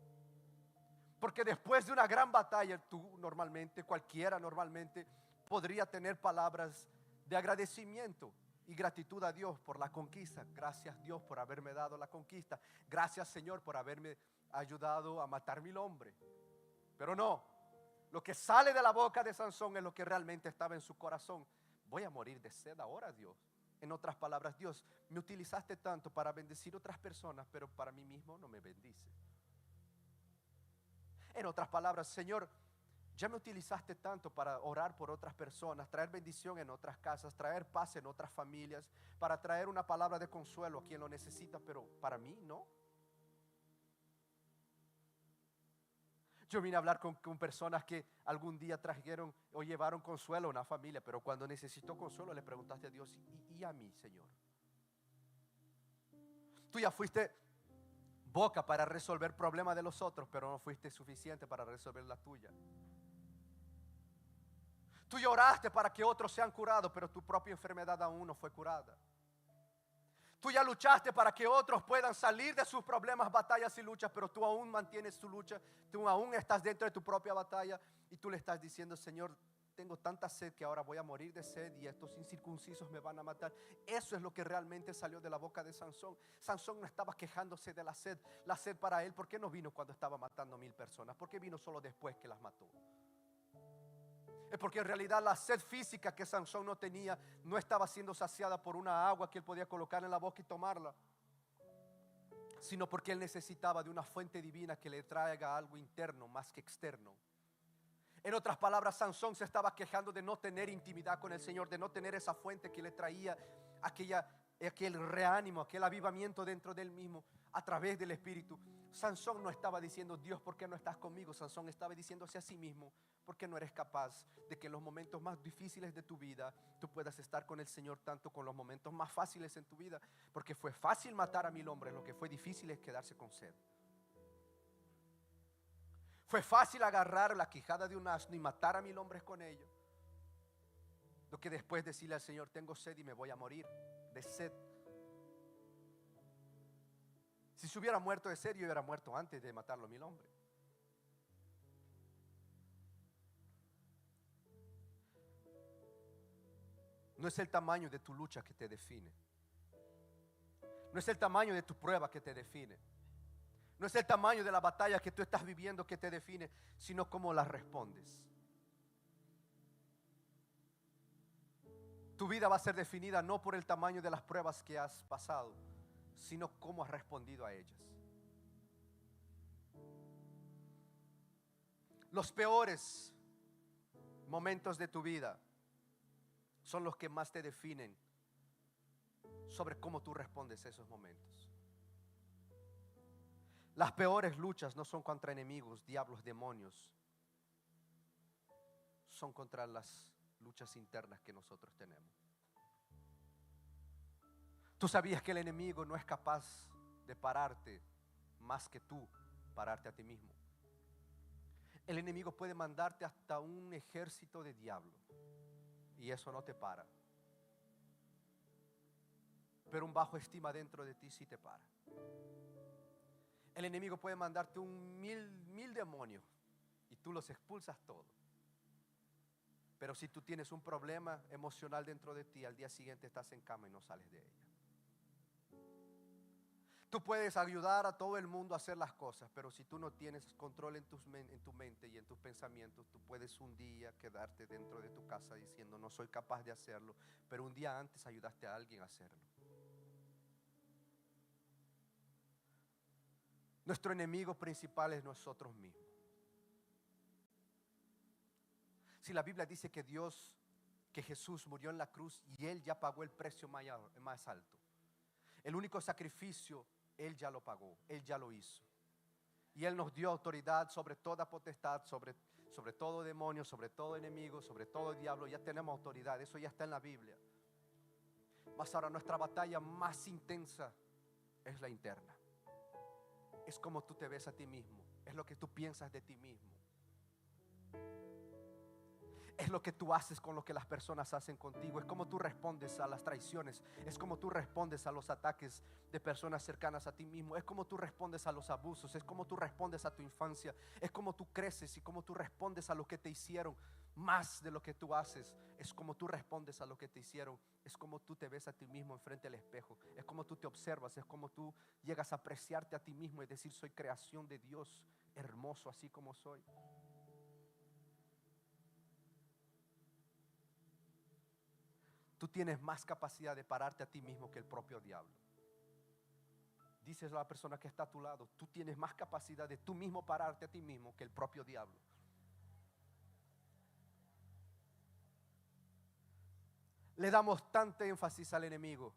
Porque después de una gran batalla, tú normalmente, cualquiera normalmente, podría tener palabras de agradecimiento y gratitud a Dios por la conquista. Gracias Dios por haberme dado la conquista. Gracias Señor por haberme ayudado a matar 1000 hombres. Pero no, lo que sale de la boca de Sansón es lo que realmente estaba en su corazón: voy a morir de sed ahora, Dios. En otras palabras: Dios, me utilizaste tanto para bendecir otras personas, pero para mí mismo no me bendice. En otras palabras: Señor, ya me utilizaste tanto para orar por otras personas, traer bendición en otras casas, traer paz en otras familias, para traer una palabra de consuelo a quien lo necesita, pero para mí no. Yo vine a hablar con personas que algún día trajeron o llevaron consuelo a una familia, pero cuando necesitó consuelo le preguntaste a Dios: ¿y a mí, Señor? Tú ya fuiste boca para resolver problemas de los otros, pero no fuiste suficiente para resolver la tuya. Tú lloraste para que otros sean curados, pero tu propia enfermedad aún no fue curada. Tú ya luchaste para que otros puedan salir de sus problemas, batallas y luchas, pero tú aún mantienes tu lucha. Tú aún estás dentro de tu propia batalla y tú le estás diciendo: Señor, tengo tanta sed que ahora voy a morir de sed y estos incircuncisos me van a matar. Eso es lo que realmente salió de la boca de Sansón. Sansón no estaba quejándose de la sed. La sed para él, ¿por qué no vino cuando estaba matando 1000 personas? ¿Por qué vino solo después que las mató? Es porque en realidad la sed física que Sansón no tenía no estaba siendo saciada por una agua que él podía colocar en la boca y tomarla, sino porque él necesitaba de una fuente divina que le traiga algo interno más que externo. En otras palabras, Sansón se estaba quejando de no tener intimidad con el Señor, de no tener esa fuente que le traía aquel reánimo, aquel avivamiento dentro de él mismo a través del Espíritu. Sansón no estaba diciendo: Dios, ¿por qué no estás conmigo? Sansón estaba diciéndose a sí mismo: ¿por qué no eres capaz de que en los momentos más difíciles de tu vida tú puedas estar con el Señor tanto con los momentos más fáciles en tu vida? Porque fue fácil matar a 1000 hombres, lo que fue difícil es quedarse con sed. Fue fácil agarrar la quijada de un asno y matar a 1000 hombres con ello, lo que después decirle al Señor: tengo sed y me voy a morir de sed. Si se hubiera muerto de sed, yo hubiera muerto antes de matar los 1000 hombres. No es el tamaño de tu lucha que te define. No es el tamaño de tu prueba que te define. No es el tamaño de la batalla que tú estás viviendo que te define, sino cómo la respondes. Tu vida va a ser definida no por el tamaño de las pruebas que has pasado, sino cómo has respondido a ellas. Los peores momentos de tu vida son los que más te definen sobre cómo tú respondes a esos momentos. Las peores luchas no son contra enemigos, diablos, demonios. Son contra las luchas internas que nosotros tenemos. Tú sabías que el enemigo no es capaz de pararte más que tú pararte a ti mismo. El enemigo puede mandarte hasta un ejército de diablos y eso no te para. Pero un bajo estima dentro de ti sí te para. El enemigo puede mandarte mil demonios y tú los expulsas todos. Pero si tú tienes un problema emocional dentro de ti, al día siguiente estás en cama y no sales de ella. Tú puedes ayudar a todo el mundo a hacer las cosas, pero si tú no tienes control en tu mente y en tus pensamientos, tú puedes un día quedarte dentro de tu casa diciendo: no soy capaz de hacerlo, pero un día antes ayudaste a alguien a hacerlo. Nuestro enemigo principal es nosotros mismos. Si la Biblia dice que Jesús murió en la cruz y Él ya pagó el precio más alto, el único sacrificio Él ya lo pagó, Él ya lo hizo. Y Él nos dio autoridad sobre toda potestad, sobre todo demonio, sobre todo enemigo, sobre todo diablo. Ya tenemos autoridad, eso ya está en la Biblia. Mas ahora nuestra batalla más intensa es la interna. Es como tú te ves a ti mismo, es lo que tú piensas de ti mismo. Es lo que tú haces con lo que las personas hacen contigo. Es como tú respondes a las traiciones. Es como tú respondes a los ataques de personas cercanas a ti mismo. Es como tú respondes a los abusos. Es como tú respondes a tu infancia. Es como tú creces y como tú respondes a lo que te hicieron. Más de lo que tú haces, es como tú respondes a lo que te hicieron. Es como tú te ves a ti mismo enfrente del espejo. Es como tú te observas. Es como tú llegas a apreciarte a ti mismo y decir: soy creación de Dios, hermoso así como soy. Tú tienes más capacidad de pararte a ti mismo que el propio diablo. Dices a la persona que está a tu lado: tú tienes más capacidad de tú mismo pararte a ti mismo que el propio diablo. Le damos tanto énfasis al enemigo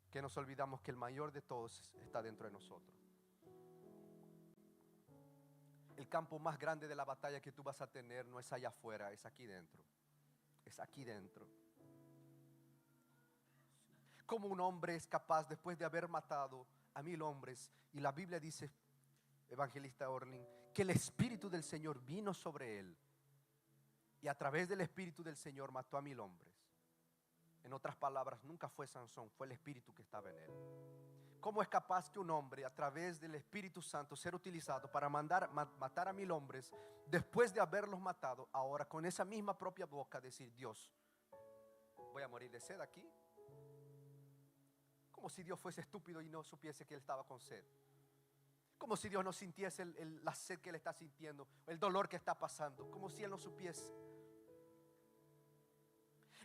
que nos olvidamos que el mayor de todos está dentro de nosotros. El campo más grande de la batalla que tú vas a tener no es allá afuera, es aquí dentro. Es aquí dentro. Como un hombre es capaz, después de haber matado a 1000 hombres, y la Biblia dice, evangelista Orlin, que el Espíritu del Señor vino sobre él y a través del Espíritu del Señor mató a 1000 hombres. En otras palabras, nunca fue Sansón, fue el Espíritu que estaba en él. ¿Cómo es capaz que un hombre a través del Espíritu Santo ser utilizado para matar a 1000 hombres, después de haberlos matado, ahora con esa misma propia boca decir: Dios, voy a morir de sed aquí? Como si Dios fuese estúpido y no supiese que él estaba con sed. Como si Dios no sintiese la sed que él está sintiendo, el dolor que está pasando, como si él no supiese.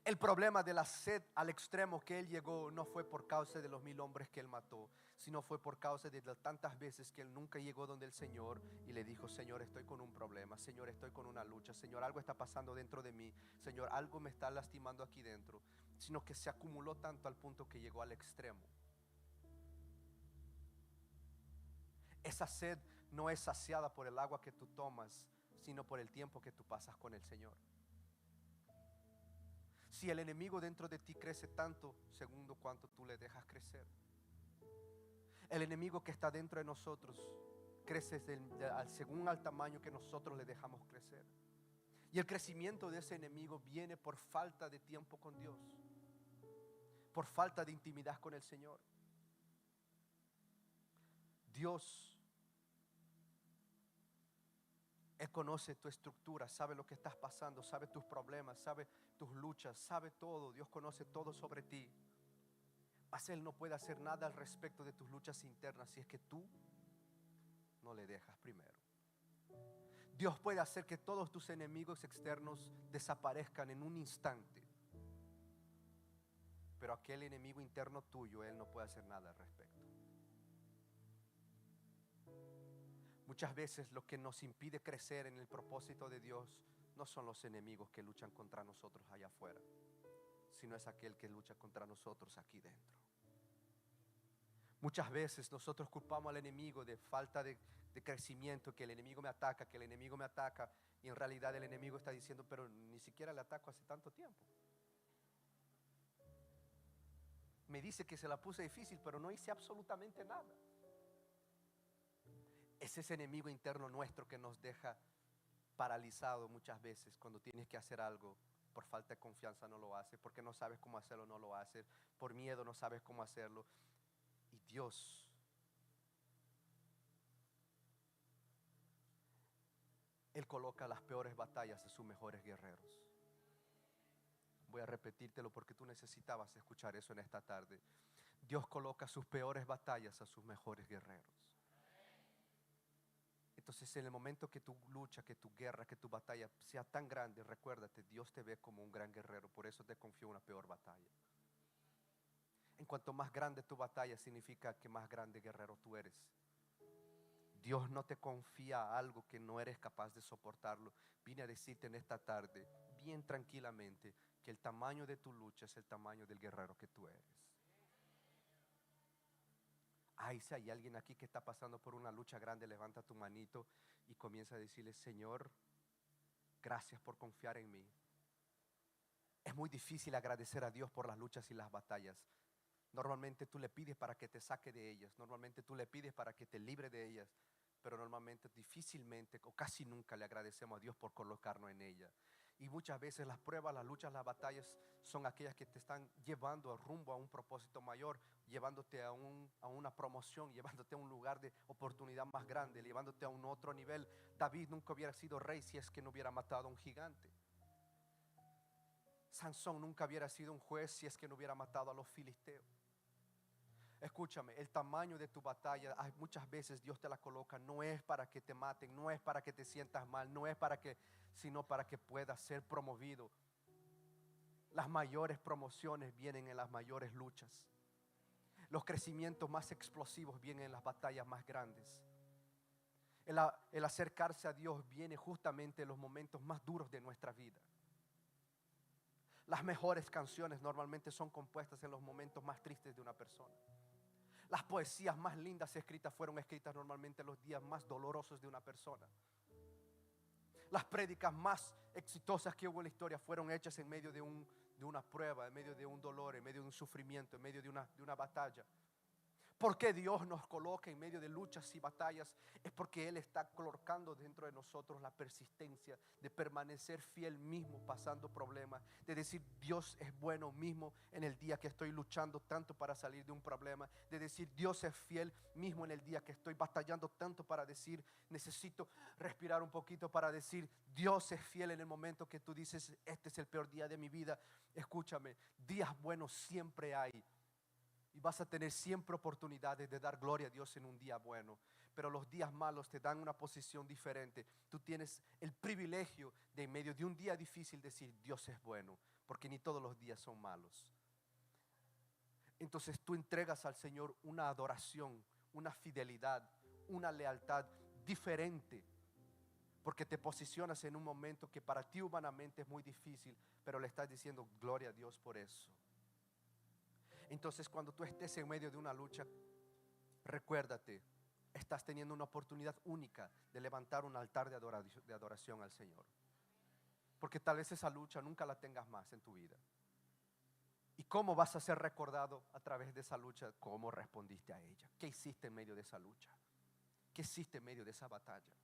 El problema de la sed al extremo que él llegó no fue por causa de los 1000 hombres que él mató, sino fue por causa de las tantas veces que él nunca llegó donde el Señor y le dijo: Señor, estoy con un problema, Señor, estoy con una lucha, Señor, algo está pasando dentro de mí, Señor, algo me está lastimando aquí dentro. Sino que se acumuló tanto al punto que llegó al extremo. Esa sed no es saciada por el agua que tú tomas, sino por el tiempo que tú pasas con el Señor. Si el enemigo dentro de ti crece tanto, segundo cuanto tú le dejas crecer. El enemigo que está dentro de nosotros crece según al tamaño que nosotros le dejamos crecer. Y el crecimiento de ese enemigo viene por falta de tiempo con Dios, por falta de intimidad con el Señor. Dios, Él conoce tu estructura, sabe lo que estás pasando, sabe tus problemas, sabe tus luchas, sabe todo. Dios conoce todo sobre ti. Mas Él no puede hacer nada al respecto de tus luchas internas si es que tú no le dejas primero. Dios puede hacer que todos tus enemigos externos desaparezcan en un instante, pero aquel enemigo interno tuyo, Él no puede hacer nada al respecto. Muchas veces lo que nos impide crecer en el propósito de Dios no son los enemigos que luchan contra nosotros allá afuera, sino es aquel que lucha contra nosotros aquí dentro. Muchas veces nosotros culpamos al enemigo de falta de crecimiento, que el enemigo me ataca, que el enemigo me ataca, y en realidad el enemigo está diciendo: pero ni siquiera le ataco hace tanto tiempo. Me dice que se la puse difícil, pero no hice absolutamente nada. Es ese enemigo interno nuestro que nos deja paralizado muchas veces. Cuando tienes que hacer algo, por falta de confianza no lo haces, porque no sabes cómo hacerlo, no lo haces, por miedo no sabes cómo hacerlo. Y Dios, Él coloca las peores batallas a sus mejores guerreros. Voy a repetírtelo porque tú necesitabas escuchar eso en esta tarde. Dios coloca sus peores batallas a sus mejores guerreros. Entonces, en el momento que tu lucha, que tu guerra, que tu batalla sea tan grande, recuérdate, Dios te ve como un gran guerrero. Por eso te confió una peor batalla. En cuanto más grande tu batalla, significa que más grande guerrero tú eres. Dios no te confía algo que no eres capaz de soportarlo. Vine a decirte en esta tarde, bien tranquilamente, que el tamaño de tu lucha es el tamaño del guerrero que tú eres. Ay, si hay alguien aquí que está pasando por una lucha grande, levanta tu manito y comienza a decirle: Señor, gracias por confiar en mí. Es muy difícil agradecer a Dios por las luchas y las batallas. Normalmente tú le pides para que te saque de ellas, normalmente tú le pides para que te libre de ellas, pero normalmente difícilmente o casi nunca le agradecemos a Dios por colocarnos en ella. Y muchas veces las pruebas, las luchas, las batallas son aquellas que te están llevando al rumbo a un propósito mayor, llevándote a una promoción, llevándote a un lugar de oportunidad más grande, llevándote a un otro nivel. David nunca hubiera sido rey si es que no hubiera matado a un gigante. Sansón nunca hubiera sido un juez si es que no hubiera matado a los filisteos. Escúchame, el tamaño de tu batalla, muchas veces Dios te la coloca, no es para que te maten, no es para que te sientas mal, no es para que, sino para que puedas ser promovido. Las mayores promociones vienen en las mayores luchas. Los crecimientos más explosivos vienen en las batallas más grandes. El acercarse a Dios viene justamente en los momentos más duros de nuestra vida. Las mejores canciones normalmente son compuestas en los momentos más tristes de una persona. Las poesías más lindas escritas fueron escritas normalmente en los días más dolorosos de una persona. Las prédicas más exitosas que hubo en la historia fueron hechas en medio de una prueba, en medio de un dolor, en medio de un sufrimiento, en medio de una batalla. ¿Por qué Dios nos coloca en medio de luchas y batallas? Es porque Él está colocando dentro de nosotros la persistencia de permanecer fiel mismo pasando problemas, de decir Dios es bueno mismo en el día que estoy luchando tanto para salir de un problema, de decir Dios es fiel mismo en el día que estoy batallando tanto para decir necesito respirar un poquito, para decir Dios es fiel en el momento que tú dices este es el peor día de mi vida. Escúchame, días buenos siempre hay. Y vas a tener siempre oportunidades de dar gloria a Dios en un día bueno. Pero los días malos te dan una posición diferente. Tú tienes el privilegio de en medio de un día difícil decir Dios es bueno. Porque ni todos los días son malos. Entonces tú entregas al Señor una adoración, una fidelidad, una lealtad diferente. Porque te posicionas en un momento que para ti humanamente es muy difícil. Pero le estás diciendo gloria a Dios por eso. Entonces cuando tú estés en medio de una lucha, recuérdate, estás teniendo una oportunidad única de levantar un altar de adoración al Señor. Porque tal vez esa lucha nunca la tengas más en tu vida. ¿Y cómo vas a ser recordado a través de esa lucha? ¿Cómo respondiste a ella? ¿Qué hiciste en medio de esa lucha? ¿Qué hiciste en medio de esa batalla?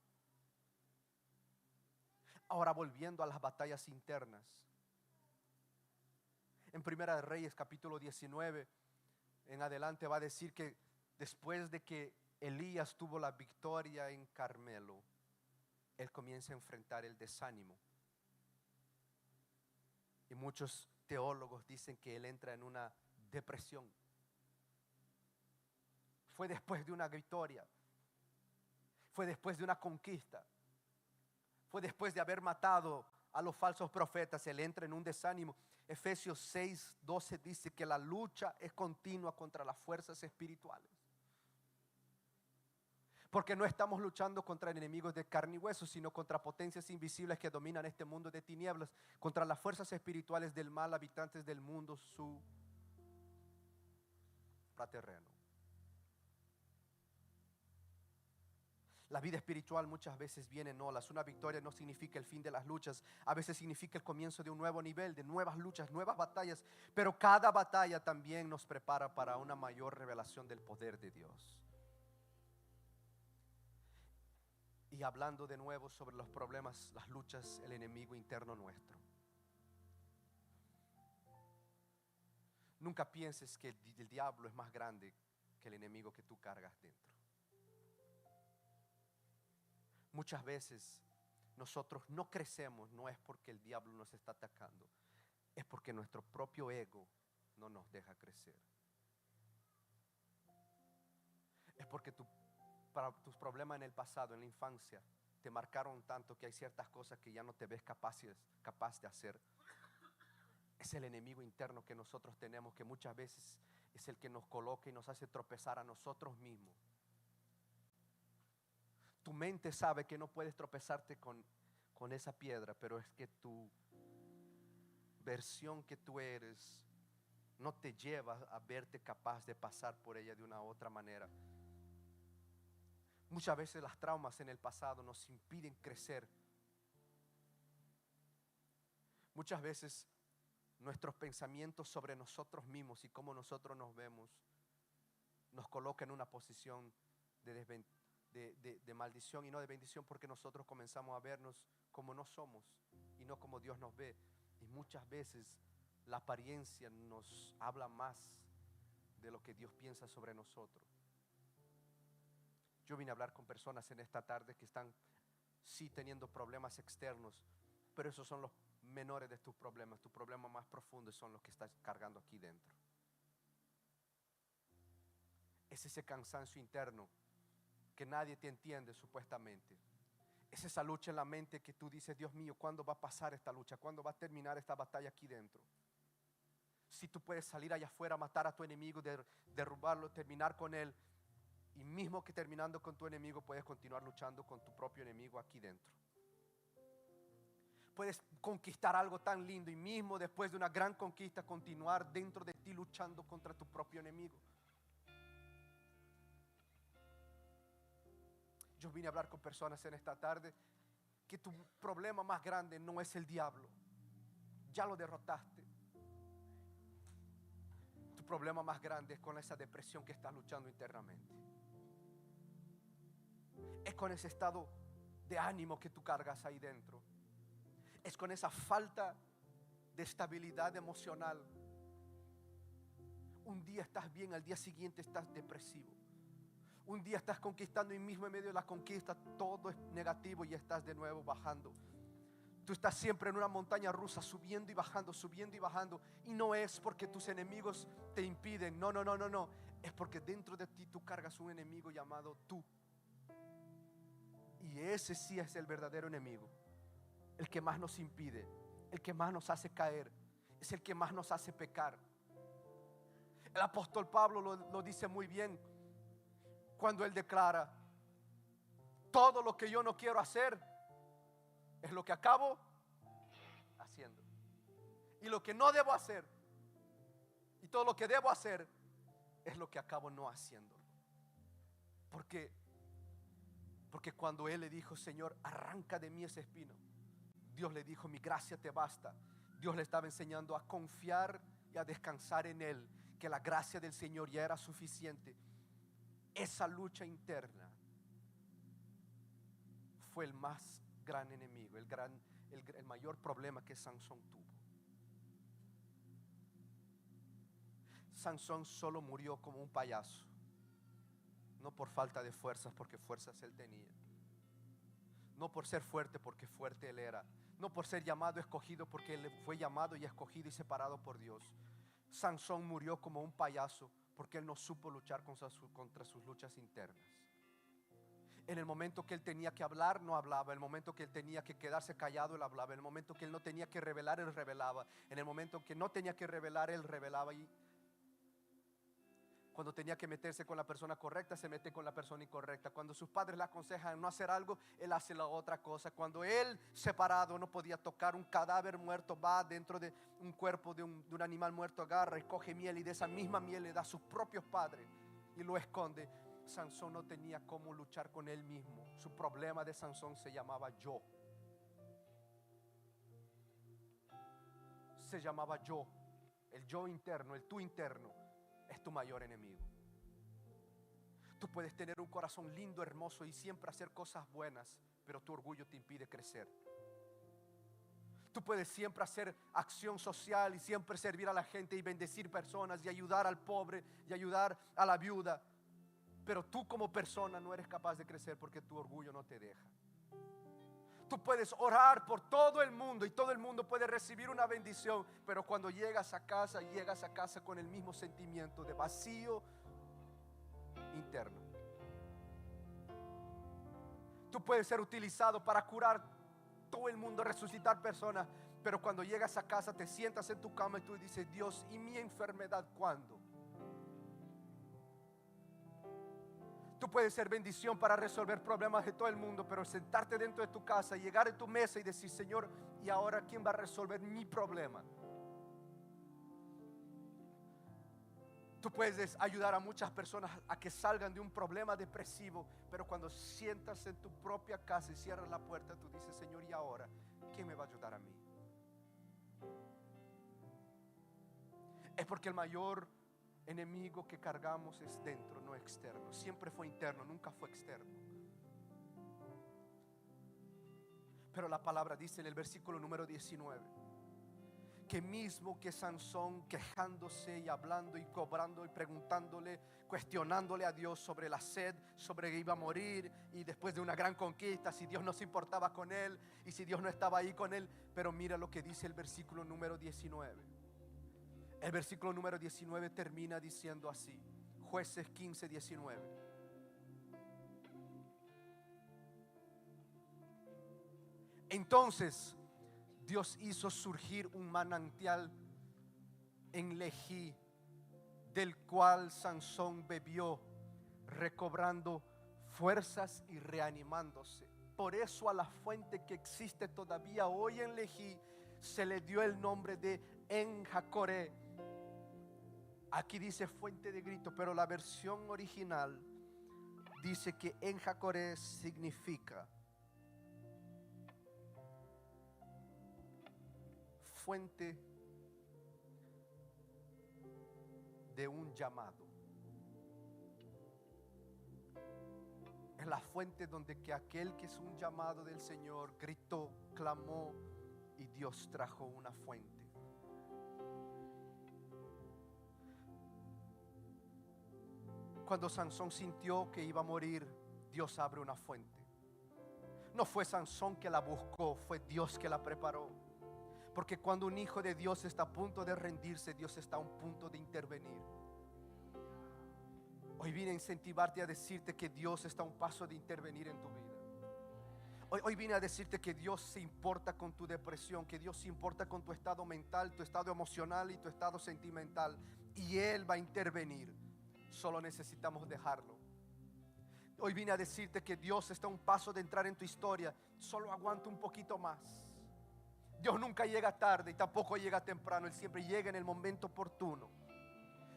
Ahora volviendo a las batallas internas. En Primera de Reyes capítulo 19 en adelante va a decir que después de que Elías tuvo la victoria en Carmelo, él comienza a enfrentar el desánimo. Y muchos teólogos dicen que él entra en una depresión. Fue después de una victoria, fue después de una conquista, fue después de haber matado a los falsos profetas, él entra en un desánimo. Efesios 6:12 dice que la lucha es continua contra las fuerzas espirituales. Porque no estamos luchando contra enemigos de carne y hueso, sino contra potencias invisibles que dominan este mundo de tinieblas, contra las fuerzas espirituales del mal, habitantes del mundo supraterreno. La vida espiritual muchas veces viene en olas. Una victoria no significa el fin de las luchas. A veces significa el comienzo de un nuevo nivel, de nuevas luchas, nuevas batallas. Pero cada batalla también nos prepara para una mayor revelación del poder de Dios. Y hablando de nuevo sobre los problemas, las luchas, el enemigo interno nuestro. Nunca pienses que el diablo es más grande que el enemigo que tú cargas dentro. Muchas veces nosotros no crecemos, no es porque el diablo nos está atacando, es porque nuestro propio ego no nos deja crecer. Es porque tus problemas en el pasado, en la infancia, te marcaron tanto que hay ciertas cosas que ya no te ves capaz de hacer. Es el enemigo interno que nosotros tenemos, que muchas veces es el que nos coloca y nos hace tropezar a nosotros mismos. Tu mente sabe que no puedes tropezarte con esa piedra, pero es que tu versión que tú eres no te lleva a verte capaz de pasar por ella de una u otra manera. Muchas veces las traumas en el pasado nos impiden crecer. Muchas veces nuestros pensamientos sobre nosotros mismos y cómo nosotros nos vemos nos coloca en una posición de maldición y no de bendición, porque nosotros comenzamos a vernos como no somos y no como Dios nos ve. Y muchas veces la apariencia nos habla más de lo que Dios piensa sobre nosotros. Yo vine a hablar con personas en esta tarde que están sí teniendo problemas externos, pero esos son los menores de tus problemas. Tus problemas más profundos son los que estás cargando aquí dentro. Es ese cansancio interno que nadie te entiende supuestamente. Es esa lucha en la mente que tú dices, Dios mío, ¿cuándo va a pasar esta lucha? ¿Cuándo va a terminar esta batalla aquí dentro? Si tú puedes salir allá afuera, matar a tu enemigo, derrubarlo, terminar con él, y mismo que terminando con tu enemigo, puedes continuar luchando con tu propio enemigo aquí dentro. Puedes conquistar algo tan lindo y mismo después de una gran conquista continuar dentro de ti luchando contra tu propio enemigo. Yo vine a hablar con personas en esta tarde que tu problema más grande no es el diablo. Ya lo derrotaste. Tu Tu problema más grande es con esa depresión que estás luchando internamente. Es con ese estado de ánimo que tú cargas ahí dentro. Es con esa falta de estabilidad emocional. Un día estás bien, al día siguiente estás depresivo. Un día estás conquistando y mismo en medio de la conquista todo es negativo y estás de nuevo bajando. Tú estás siempre en una montaña rusa, subiendo y bajando, subiendo y bajando. Y no es porque tus enemigos te impiden. No. Es porque dentro de ti tú cargas un enemigo llamado tú. Y ese sí es el verdadero enemigo. El que más nos impide, el que más nos hace caer, es el que más nos hace pecar. El apóstol Pablo lo dice muy bien cuando él declara: todo lo que yo no quiero hacer es lo que acabo haciendo. Y lo que no debo hacer, y todo lo que debo hacer, es lo que acabo no haciendo. Porque cuando él le dijo: Señor, arranca de mí ese espino, Dios le dijo: mi gracia te basta. Dios le estaba enseñando a confiar y a descansar en él, que la gracia del Señor ya era suficiente. Esa lucha interna fue el más gran enemigo, el mayor problema que Sansón tuvo. Sansón solo murió como un payaso, no por falta de fuerzas, porque fuerzas él tenía. No por ser fuerte, porque fuerte él era. No por ser llamado, escogido, porque él fue llamado y escogido y separado por Dios. Sansón murió como un payaso porque él no supo luchar contra sus luchas internas. En el momento que él tenía que hablar, no hablaba. En el momento que él tenía que quedarse callado, él hablaba. En el momento que él no tenía que revelar, él revelaba. En el momento que no tenía que revelar, él revelaba. Y cuando tenía que meterse con la persona correcta, se mete con la persona incorrecta. Cuando sus padres le aconsejan no hacer algo, él hace la otra cosa. Cuando él, separado, no podía tocar un cadáver muerto, va dentro de un cuerpo de un animal muerto, agarra y coge miel, y de esa misma miel le da a sus propios padres y lo esconde. Sansón no tenía cómo luchar con él mismo. Su problema de Sansón se llamaba yo. Se llamaba yo. El yo interno, el tú interno, es tu mayor enemigo. Tú puedes tener un corazón lindo, hermoso y siempre hacer cosas buenas, pero tu orgullo te impide crecer. Tú puedes siempre hacer acción social y siempre servir a la gente y bendecir personas y ayudar al pobre y ayudar a la viuda, pero tú como persona no eres capaz de crecer porque tu orgullo no te deja. Tú puedes orar por todo el mundo y todo el mundo puede recibir una bendición, pero cuando llegas a casa con el mismo sentimiento de vacío interno. Tú puedes ser utilizado para curar todo el mundo, resucitar personas, pero cuando llegas a casa te sientas en tu cama y tú dices: Dios, ¿y mi enfermedad cuándo? Tú puedes ser bendición para resolver problemas de todo el mundo, pero sentarte dentro de tu casa, llegar a tu mesa y decir: Señor, ¿y ahora quién va a resolver mi problema? Tú puedes ayudar a muchas personas a que salgan de un problema depresivo, pero cuando sientas en tu propia casa y cierras la puerta, tú dices: Señor, ¿y ahora quién me va a ayudar a mí? Es porque el mayor enemigo que cargamos es dentro, no externo. Siempre fue interno, nunca fue externo. Pero la palabra dice en el versículo número 19 que mismo que Sansón, quejándose y hablando y cobrando y preguntándole, cuestionándole a Dios sobre la sed, sobre que iba a morir, y después de una gran conquista, si Dios no se importaba con él y si Dios no estaba ahí con él. Pero mira lo que dice el versículo número 19. El versículo número 19 termina diciendo así: Jueces 15, 19. Entonces Dios hizo surgir un manantial en Lejí, del cual Sansón bebió, recobrando fuerzas y reanimándose. Por eso a la fuente que existe todavía hoy en Lejí se le dio el nombre de En-Hakkore. Aquí dice fuente de grito, pero la versión original dice que En-Hakkore significa fuente de un llamado. Es la fuente donde que aquel que es un llamado del Señor gritó, clamó, y Dios trajo una fuente. Cuando Sansón sintió que iba a morir, Dios abre una fuente. No fue Sansón que la buscó, fue Dios que la preparó. Porque cuando un hijo de Dios está a punto de rendirse, Dios está a un punto de intervenir. Hoy vine a incentivarte, a decirte que Dios está a un paso de intervenir en tu vida. Hoy vine a decirte que Dios se importa con tu depresión, que Dios se importa con tu estado mental, tu estado emocional y tu estado sentimental. Y Él va a intervenir. Solo necesitamos dejarlo. Hoy vine a decirte que Dios está a un paso de entrar en tu historia. Solo aguanta un poquito más. Dios nunca llega tarde y tampoco llega temprano. Él siempre llega en el momento oportuno.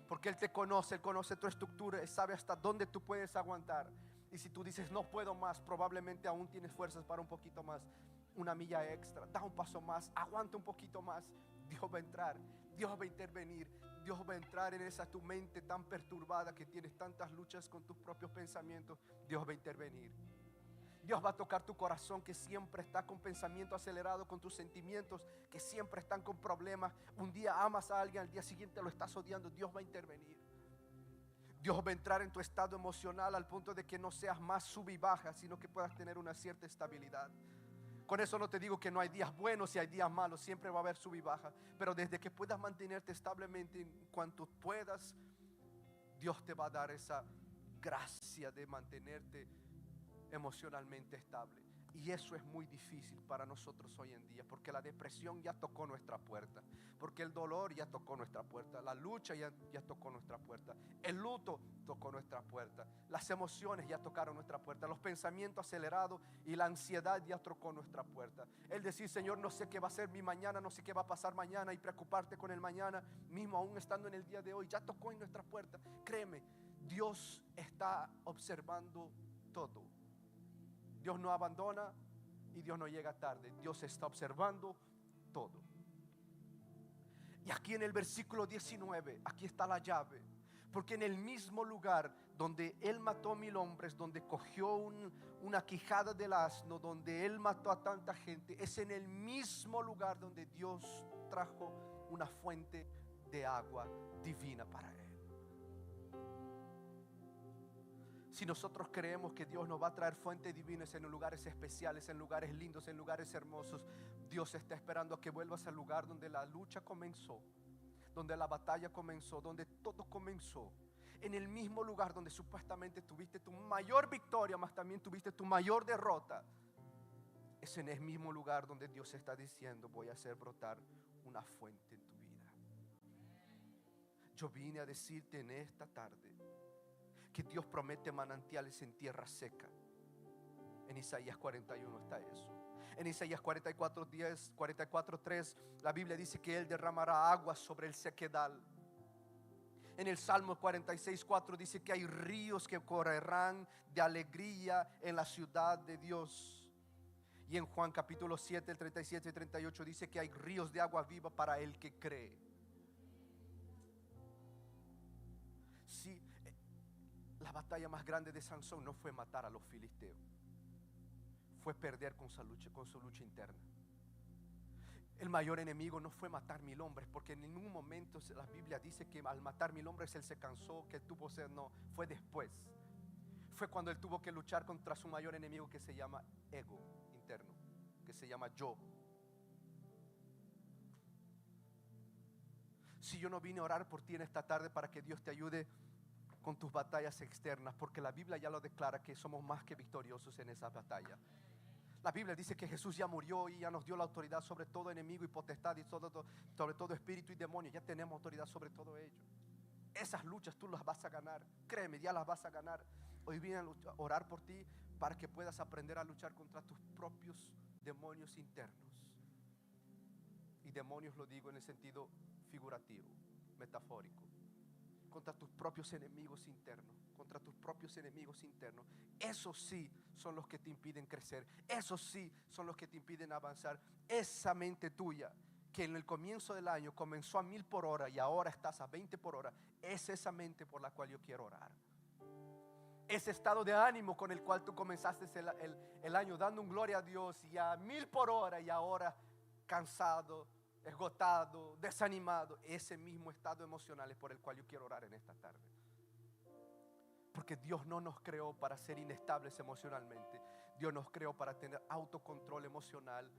Porque Él te conoce, Él conoce tu estructura, Él sabe hasta dónde tú puedes aguantar. Y si tú dices no puedo más, probablemente aún tienes fuerzas para un poquito más. Una milla extra, da un paso más, aguanta un poquito más. Dios va a entrar, Dios va a intervenir. Dios va a entrar en esa tu mente tan perturbada, que tienes tantas luchas con tus propios pensamientos. Dios va a intervenir. Dios va a tocar tu corazón, que siempre está con pensamiento acelerado, con tus sentimientos que siempre están con problemas. Un día amas a alguien, al día siguiente lo estás odiando. Dios va a intervenir. Dios va a entrar en tu estado emocional al punto de que no seas más sub y baja, sino que puedas tener una cierta estabilidad. Con eso no te digo que no hay días buenos y hay días malos, siempre va a haber sub y baja. Pero desde que puedas mantenerte establemente, en cuanto puedas, Dios te va a dar esa gracia de mantenerte emocionalmente estable. Y eso es muy difícil para nosotros hoy en día, porque la depresión ya tocó nuestra puerta, porque el dolor ya tocó nuestra puerta, la lucha ya tocó nuestra puerta, el luto tocó nuestra puerta, las emociones ya tocaron nuestra puerta, los pensamientos acelerados y la ansiedad ya tocó nuestra puerta. El decir, Señor, no sé qué va a ser mi mañana, no sé qué va a pasar mañana, y preocuparte con el mañana mismo, aún estando en el día de hoy, ya tocó en nuestra puerta. Créeme, Dios está observando todo. Dios no abandona y Dios no llega tarde. Dios está observando todo. Y aquí en el versículo 19, aquí está la llave. Porque en el mismo lugar donde Él mató a 1000 hombres, donde cogió una quijada del asno, donde Él mató a tanta gente, es en el mismo lugar donde Dios trajo una fuente de agua divina para Él. Si nosotros creemos que Dios nos va a traer fuentes divinas en lugares especiales, en lugares lindos, en lugares hermosos, Dios está esperando a que vuelvas al lugar donde la lucha comenzó, donde la batalla comenzó, donde todo comenzó. En el mismo lugar donde supuestamente tuviste tu mayor victoria, mas también tuviste tu mayor derrota. Es en el mismo lugar donde Dios está diciendo: voy a hacer brotar una fuente en tu vida. Yo vine a decirte en esta tarde que Dios promete manantiales en tierra seca. En Isaías 41 está eso. En Isaías 44:3 la Biblia dice que Él derramará agua sobre el sequedal. En el Salmo 46:4 dice que hay ríos que correrán de alegría en la ciudad de Dios. Y en Juan capítulo 7, el 37 y 38 dice que hay ríos de agua viva para el que cree. Sí, la batalla más grande de Sansón no fue matar a los filisteos, fue perder con su lucha interna. El mayor enemigo no fue matar 1000 hombres, porque en ningún momento la Biblia dice que al matar 1000 hombres él se cansó, que tuvo sed. No, fue después. Fue cuando él tuvo que luchar contra su mayor enemigo, que se llama ego interno, que se llama yo. Si yo no vine a orar por ti en esta tarde para que Dios te ayude con tus batallas externas, porque la Biblia ya lo declara que somos más que victoriosos en esa batalla. La Biblia dice que Jesús ya murió y ya nos dio la autoridad sobre todo enemigo y potestad y sobre todo espíritu y demonio. Ya tenemos autoridad sobre todo ello. Esas luchas tú las vas a ganar. Créeme, ya las vas a ganar. Hoy vine a orar por ti para que puedas aprender a luchar contra tus propios demonios internos. Y demonios lo digo en el sentido figurativo, metafórico. Contra tus propios enemigos internos. Contra tus propios enemigos internos. Esos sí son los que te impiden crecer. Esos sí son los que te impiden avanzar. Esa mente tuya que en el comienzo del año comenzó a 1000 por hora y ahora estás a 20 por hora, es esa mente por la cual yo quiero orar. Ese estado de ánimo con el cual tú comenzaste el año dando un gloria a Dios y a 1000 por hora y ahora cansado, esgotado, desanimado. Ese mismo estado emocional es por el cual yo quiero orar en esta tarde. Porque Dios no nos creó para ser inestables emocionalmente. Dios nos creó para tener autocontrol emocional,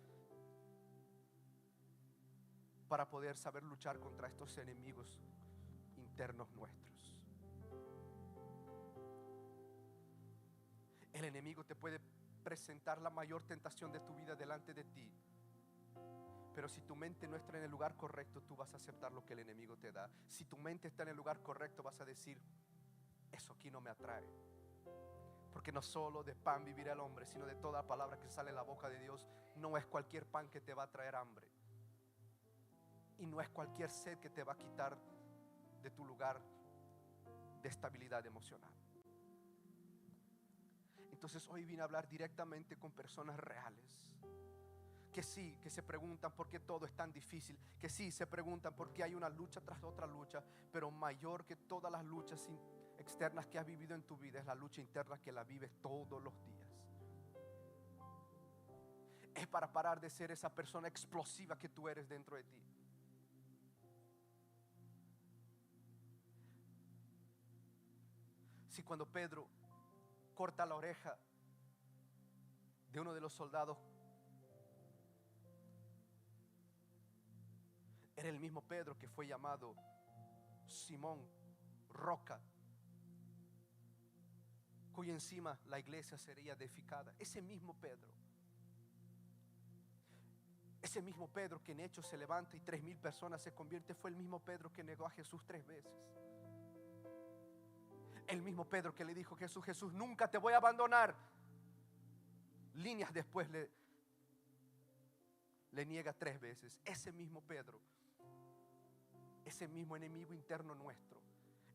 para poder saber luchar contra estos enemigos internos nuestros. El enemigo te puede presentar la mayor tentación de tu vida delante de ti, pero si tu mente no está en el lugar correcto, tú vas a aceptar lo que el enemigo te da. Si tu mente está en el lugar correcto, vas a decir: eso aquí no me atrae, porque no solo de pan vivirá el hombre, sino de toda palabra que sale de la boca de Dios. No es cualquier pan que te va a traer hambre, y no es cualquier sed que te va a quitar de tu lugar de estabilidad emocional. Entonces hoy vine a hablar directamente con personas reales, que sí, que se preguntan por qué todo es tan difícil, que sí, se preguntan por qué hay una lucha tras otra lucha, pero mayor que todas las luchas externas que has vivido en tu vida es la lucha interna que la vives todos los días. Es para parar de ser esa persona explosiva que tú eres dentro de ti. Si cuando Pedro corta la oreja de uno de los soldados, era el mismo Pedro que fue llamado Simón, roca, cuyo encima la iglesia sería edificada. Ese mismo Pedro que en Hechos se levanta y 3000 personas se convierten, fue el mismo Pedro que negó a Jesús 3 veces. El mismo Pedro que le dijo a Jesús: Jesús, nunca te voy a abandonar. Líneas después le niega 3 veces. Ese mismo Pedro, ese mismo enemigo interno nuestro,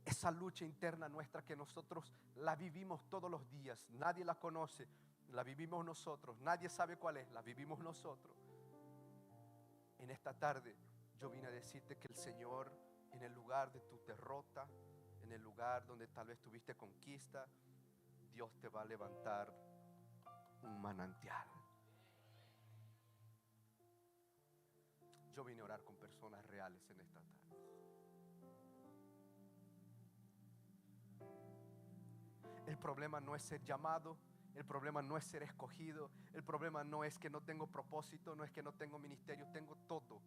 esa lucha interna nuestra que nosotros la vivimos todos los días. Nadie la conoce, la vivimos nosotros. Nadie sabe cuál es, la vivimos nosotros. En esta tarde yo vine a decirte que el Señor, en el lugar de tu derrota, en el lugar donde tal vez tuviste conquista, Dios te va a levantar un manantial. Yo vine a orar con personas reales en esta tarde. El problema no es ser llamado, el problema no es ser escogido, el problema no es que no tengo propósito, no es que no tengo ministerio, tengo todo.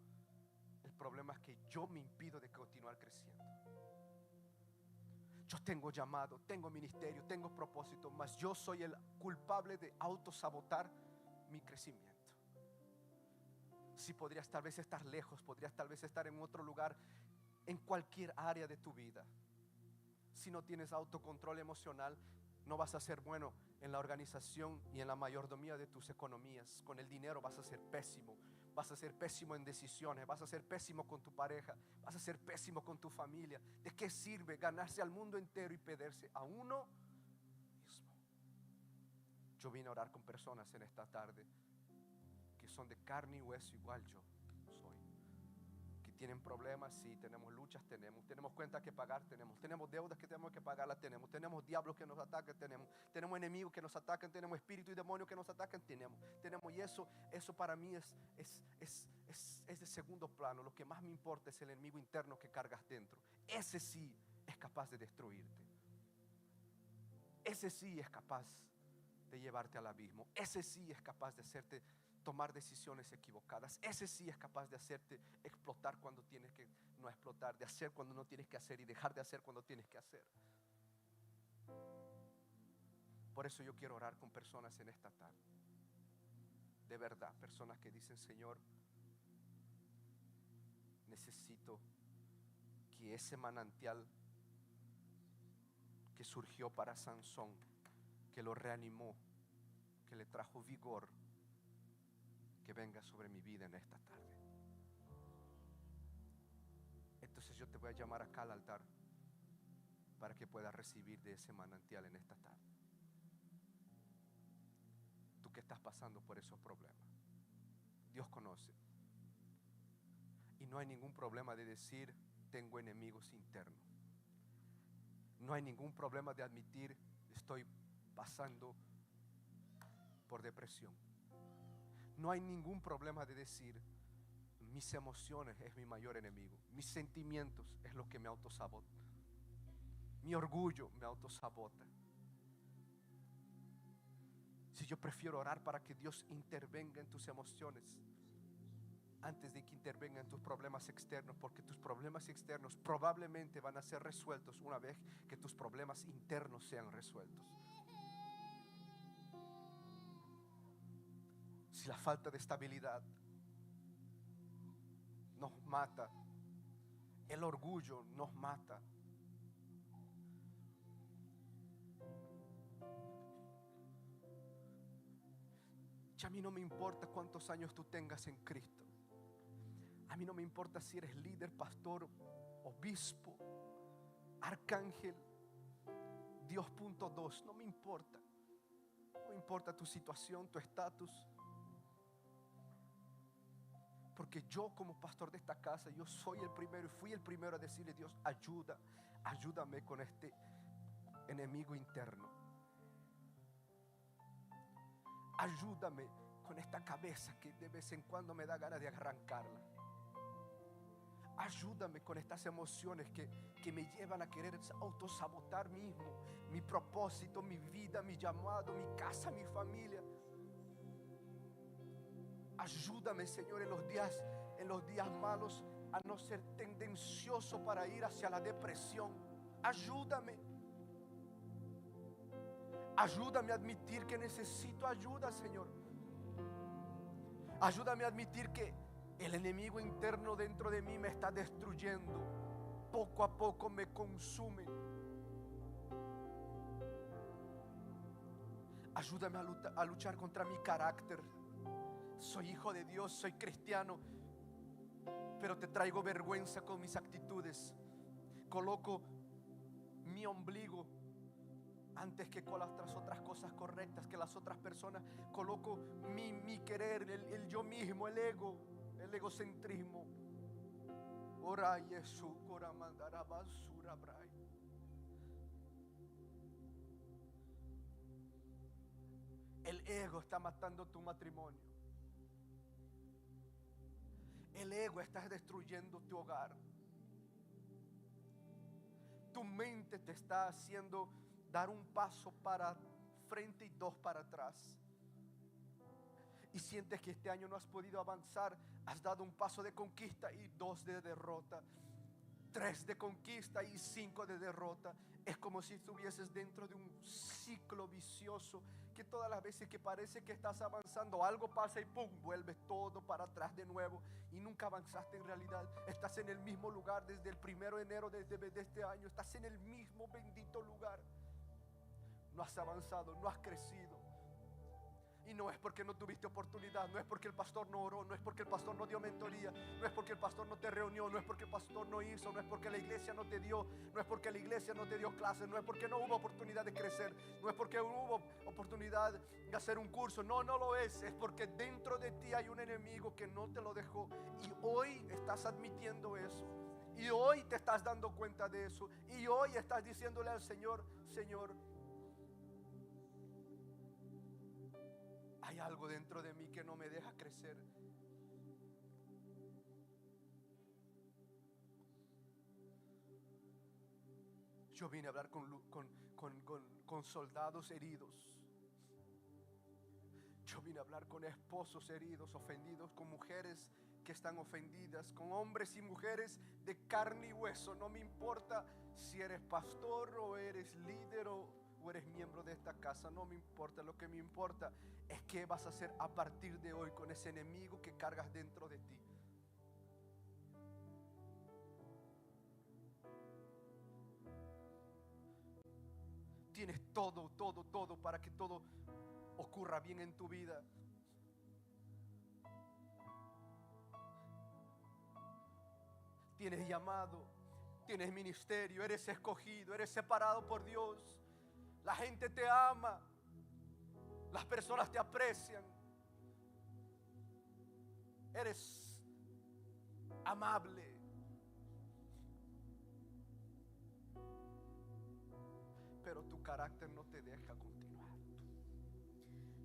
El problema es que yo me impido de continuar creciendo. Yo tengo llamado, tengo ministerio, tengo propósito, mas yo soy el culpable de autosabotar mi crecimiento. Si podrías tal vez estar lejos, podrías tal vez estar en otro lugar, en cualquier área de tu vida. Si no tienes autocontrol emocional, no vas a ser bueno en la organización y en la mayordomía de tus economías. Con el dinero vas a ser pésimo. Vas a ser pésimo en decisiones, vas a ser pésimo con tu pareja, vas a ser pésimo con tu familia. ¿De qué sirve ganarse al mundo entero y perderse a uno mismo? Yo vine a orar con personas en esta tarde que son de carne y hueso, igual yo soy, que tienen problemas. Sí, tenemos luchas, tenemos cuentas que pagar, tenemos deudas que tenemos que pagarlas, tenemos diablos que nos atacan, tenemos enemigos que nos atacan, tenemos espíritus y demonios que nos atacan, tenemos. Y eso para mí es de segundo plano. Lo que más me importa es el enemigo interno que cargas dentro. Ese sí es capaz de destruirte. Ese sí es capaz de llevarte al abismo. Ese sí es capaz de hacerte tomar decisiones equivocadas. Ese sí es capaz de hacerte explotar cuando tienes que no explotar, de hacer cuando no tienes que hacer y dejar de hacer cuando tienes que hacer. Por eso yo quiero orar con personas en esta tarde. De verdad, personas que dicen: Señor, necesito que ese manantial que surgió para Sansón, que lo reanimó, que le trajo vigor, que venga sobre mi vida en esta tarde. Entonces yo te voy a llamar acá al altar para que puedas recibir de ese manantial en esta tarde. Tú que estás pasando por esos problemas, Dios conoce. Y no hay ningún problema de decir: tengo enemigos internos. No hay ningún problema de admitir: estoy pasando por depresión. No hay ningún problema de decir: mis emociones es mi mayor enemigo. Mis sentimientos es lo que me autosabota. Mi orgullo me autosabota. Si yo prefiero orar para que Dios intervenga en tus emociones antes de que intervenga en tus problemas externos, porque tus problemas externos probablemente van a ser resueltos una vez que tus problemas internos sean resueltos. Si la falta de estabilidad nos mata, el orgullo nos mata, ya a mí no me importa cuántos años tú tengas en Cristo. A mí no me importa si eres líder, pastor, obispo, arcángel, Dios .2. No me importa. No me importa tu situación, tu estatus. Porque yo, como pastor de esta casa, yo soy el primero y fui el primero a decirle: Dios, ayúdame con este enemigo interno. Ayúdame con esta cabeza que de vez en cuando me da ganas de arrancarla. Ayúdame con estas emociones que me llevan a querer autosabotar mismo mi propósito, mi vida, mi llamado, mi casa, mi familia. Ayúdame, Señor, en los días malos a no ser tendencioso para ir hacia la depresión. Ayúdame a admitir que necesito ayuda, Señor. Ayúdame a admitir que el enemigo interno dentro de mí me está destruyendo. Poco a poco me consume. Ayúdame a luchar contra mi carácter. Soy hijo de Dios, soy cristiano, pero te traigo vergüenza con mis actitudes. Coloco mi ombligo antes que con las otras cosas correctas, que las otras personas. Coloco mi querer, el yo mismo, el ego, el egocentrismo. Ora Jesús, ora mandara basura bray. El ego está matando tu matrimonio. El ego está destruyendo tu hogar. Tu mente te está haciendo dar un paso para frente y dos para atrás. Y sientes que este año no has podido avanzar. Has dado un paso de conquista y 2 de derrota, 3 de conquista y 5 de derrota. Es como si estuvieses dentro de un ciclo vicioso, que todas las veces que parece que estás avanzando, algo pasa y pum, vuelves todo para atrás de nuevo. Y nunca avanzaste en realidad. Estás en el mismo lugar desde el 1 de enero de este año. Estás en el mismo bendito lugar. No has avanzado, no has crecido. Y no es porque no tuviste oportunidad, no es porque el pastor no oró, no es porque el pastor no dio mentoría, no es porque el pastor no te reunió, no es porque el pastor no hizo, no es porque la iglesia no te dio, no es porque la iglesia no te dio clases, no es porque no hubo oportunidad de crecer, no es porque hubo oportunidad de hacer un curso. No lo es. Es porque dentro de ti hay un enemigo que no te lo dejó. Y hoy estás admitiendo eso. Y hoy te estás dando cuenta de eso. Y hoy estás diciéndole al Señor: Señor, hay algo dentro de mí que no me deja crecer. Yo vine a hablar con soldados heridos. Yo vine a hablar con esposos heridos, ofendidos, con mujeres que están ofendidas, con hombres y mujeres de carne y hueso. No me importa si eres pastor o eres líder o eres miembro de esta casa, no me importa. Lo que me importa es qué vas a hacer a partir de hoy con ese enemigo que cargas dentro de ti. Tienes todo para que todo ocurra bien en tu vida. Tienes llamado, tienes ministerio, eres escogido, eres separado por Dios. La gente te ama, las personas te aprecian. Eres amable. Pero tu carácter no te deja continuar.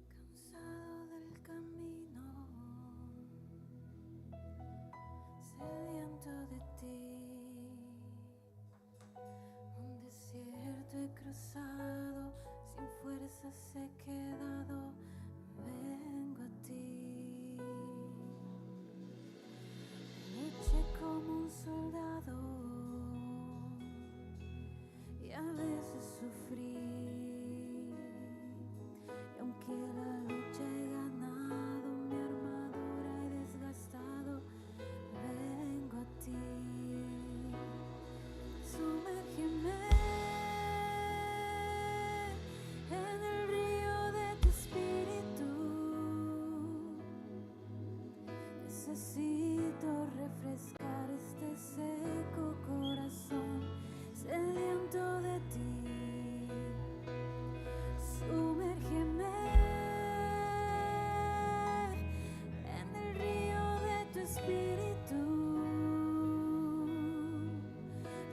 Cansado del camino, sediento de ti, un desierto he cruzado, sin fuerzas he quedado, vengo a ti. Luché como un soldado y a veces sufrí, y aunque la lucha he ganado, mi armadura he desgastado, vengo a ti. Sumérgeme en el río de tu espíritu. Necesito refrescar este seco corazón sediento de ti. Sumérgeme en el río de tu espíritu.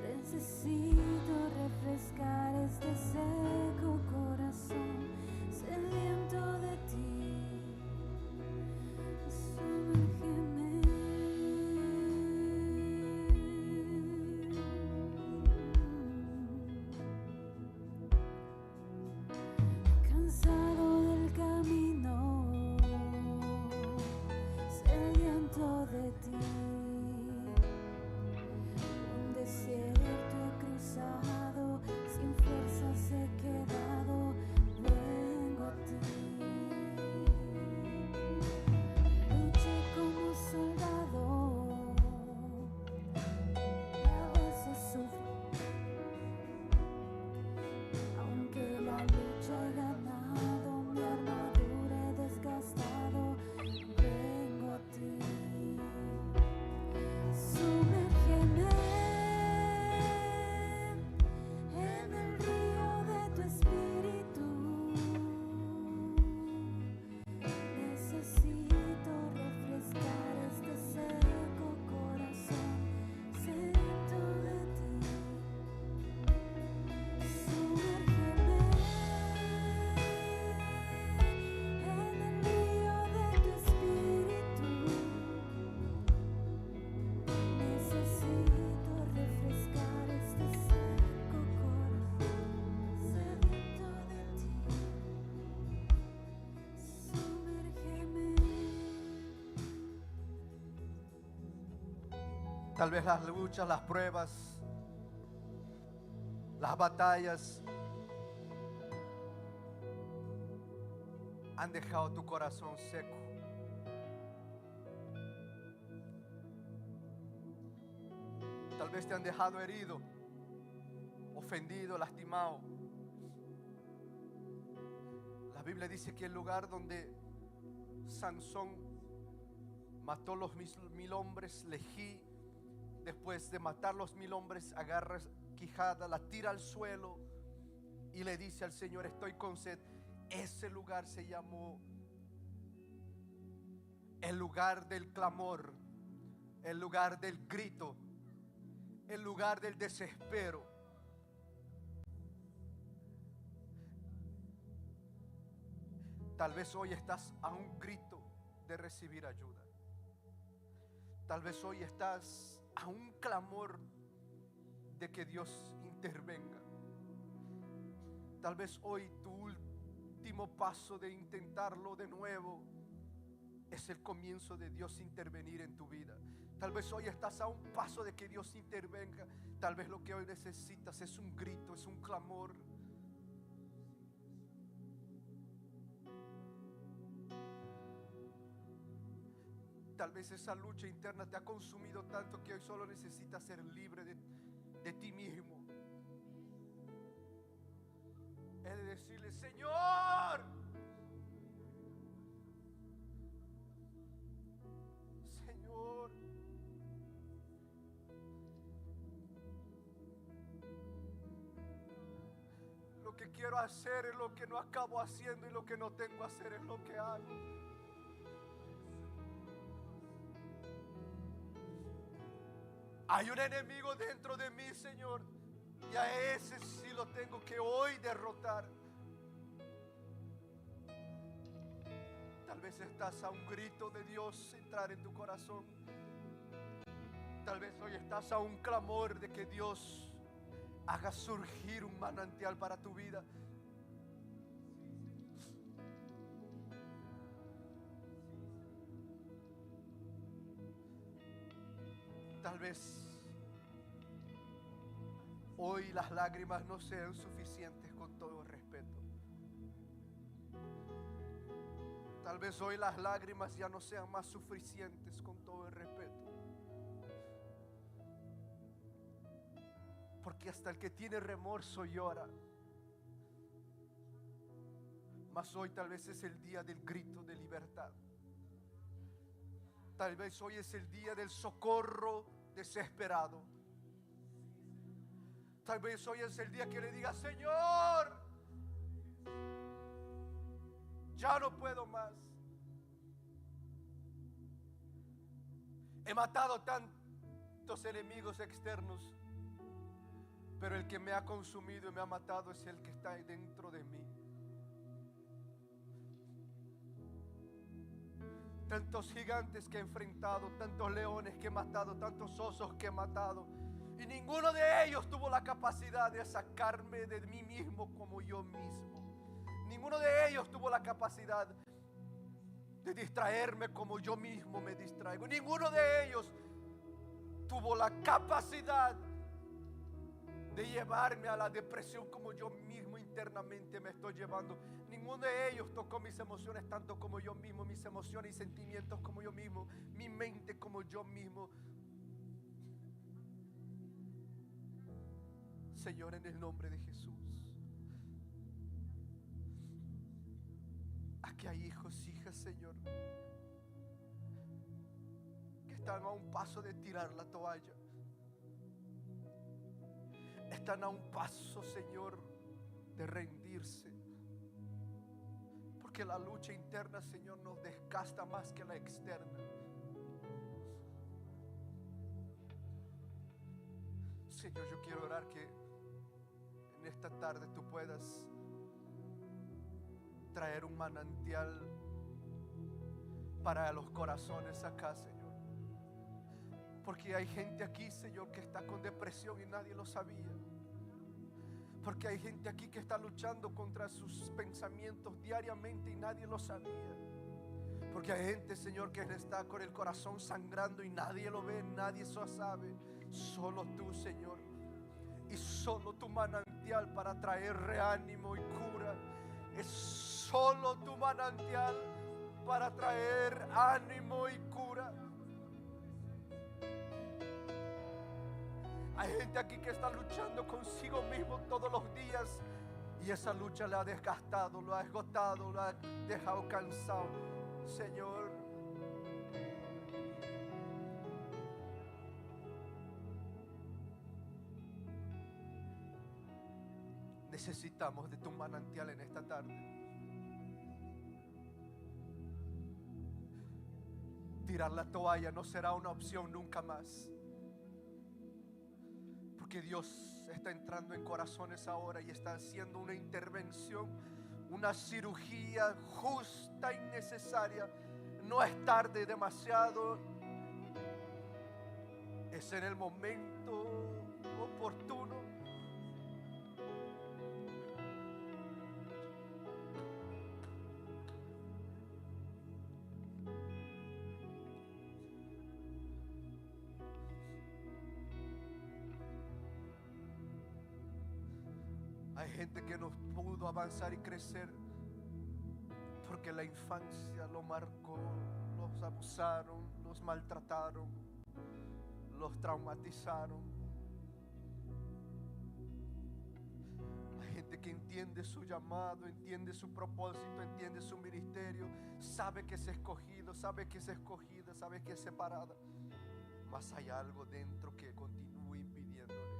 Necesito refrescar este seco corazón sediento de ti. Sumérgeme. Cansado del camino, sediento de ti, un desierto he cruzado, sin fuerzas he quedado, vengo a ti. Luché como soldado y a veces sufrí, aunque la lucha he ganado, mi armadura he desgastado, vengo a ti. Sumérgeme en el río de tu espíritu. Necesito refrescar este seco corazón sediento de ti. Sumérgeme en el río de tu espíritu. Necesito refrescar este seco corazón sediento de ti. Sumérgeme. Tal vez las luchas, las pruebas, las batallas han dejado tu corazón seco. Tal vez te han dejado herido, ofendido, lastimado. La Biblia dice que el lugar donde Sansón mató los 1000 hombres, Leví, después de matar los 1000 hombres, agarra quijada, la tira al suelo y le dice al Señor: estoy con sed. Ese lugar se llamó el lugar del clamor, el lugar del grito, el lugar del desespero. Tal vez hoy estás a un grito de recibir ayuda. Tal vez hoy estás a un clamor de que Dios intervenga. Tal vez hoy tu último paso de intentarlo de nuevo es el comienzo de Dios intervenir en tu vida. Tal vez hoy estás a un paso de que Dios intervenga. Tal vez lo que hoy necesitas es un grito, es un clamor. Tal vez esa lucha interna te ha consumido tanto que hoy solo necesitas ser libre de ti mismo. Es de decirle: Señor, Señor, lo que quiero hacer es lo que no acabo haciendo, y lo que no tengo que hacer es lo que hago. Hay un enemigo dentro de mí, Señor, y a ese sí lo tengo que hoy derrotar. Tal vez estás a un grito de Dios entrar en tu corazón. Tal vez hoy estás a un clamor de que Dios haga surgir un manantial para tu vida. Tal vez hoy las lágrimas no sean suficientes, con todo respeto. Tal vez hoy las lágrimas ya no sean más suficientes, con todo el respeto. Porque hasta el que tiene remorso llora. Mas hoy tal vez es el día del grito de libertad. Tal vez hoy es el día del socorro desesperado. Tal vez hoy es el día que le diga: Señor, ya no puedo más. He matado tantos enemigos externos, pero el que me ha consumido y me ha matado es el que está dentro de mí. Tantos gigantes que he enfrentado, tantos leones que he matado, tantos osos que he matado, y ninguno de ellos tuvo la capacidad de sacarme de mí mismo como yo mismo. Ninguno de ellos tuvo la capacidad de distraerme como yo mismo me distraigo. Ninguno de ellos tuvo la capacidad de llevarme a la depresión como yo mismo internamente me estoy llevando. Ninguno de ellos tocó mis emociones tanto como yo mismo, mis emociones y sentimientos como yo mismo, mi mente como yo mismo. Señor, en el nombre de Jesús, aquí hay hijos, hijas, Señor, que están a un paso de tirar la toalla. Están a un paso, Señor, de rendirse. Porque la lucha interna, Señor, nos desgasta más que la externa. Señor, yo quiero orar que en esta tarde tú puedas traer un manantial para los corazones acá, Señor. Porque hay gente aquí, Señor, que está con depresión y nadie lo sabía. Porque hay gente aquí que está luchando contra sus pensamientos diariamente y nadie lo sabía. Porque hay gente, Señor, que está con el corazón sangrando y nadie lo ve, nadie eso sabe. Solo tú, Señor. Y solo tu manantial para traer reánimo y cura. Es solo tu manantial para traer ánimo y cura. Hay gente aquí que está luchando consigo mismo todos los días y esa lucha le ha desgastado, lo ha agotado, lo ha dejado cansado. Señor, necesitamos de tu manantial en esta tarde. Tirar la toalla no será una opción nunca más. Porque Dios está entrando en corazones ahora y está haciendo una intervención, una cirugía justa y necesaria. No es tarde demasiado, es en el momento oportuno. Hay gente que no pudo avanzar y crecer porque la infancia lo marcó, los abusaron, los maltrataron, los traumatizaron. Hay gente que entiende su llamado, entiende su propósito, entiende su ministerio, sabe que es escogido, sabe que es escogida, sabe que es separada. Mas hay algo dentro que continúa impidiéndole.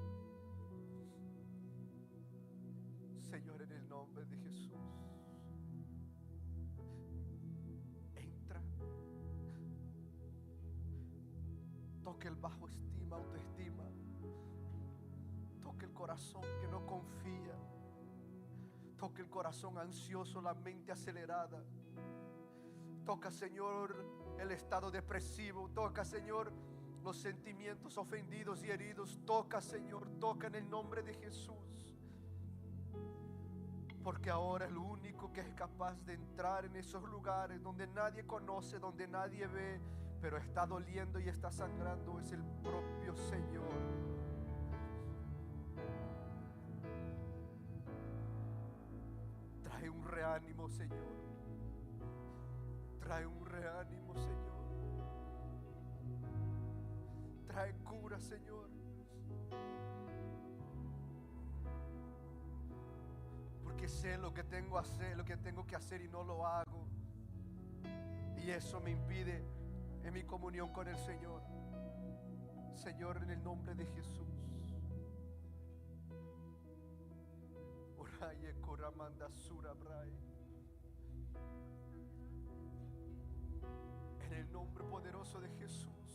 Señor, en el nombre de Jesús, Toque el bajo estima, autoestima. Toque el corazón que no confía. Toque el corazón ansioso, la mente acelerada. Toca, Señor, el estado depresivo. Toca, Señor, los sentimientos ofendidos y heridos. Toca, Señor, toca en el nombre de Jesús. Porque ahora el único que es capaz de entrar en esos lugares donde nadie conoce, donde nadie ve, pero está doliendo y está sangrando, es el propio Señor. Trae un reánimo, Señor. Trae un reánimo, Señor. Trae cura, Señor. Porque sé lo que tengo que hacer y no lo hago. Y eso me impide en mi comunión con el Señor. Señor, en el nombre de Jesús. Oraye Koramanda Surabrai. En el nombre poderoso de Jesús.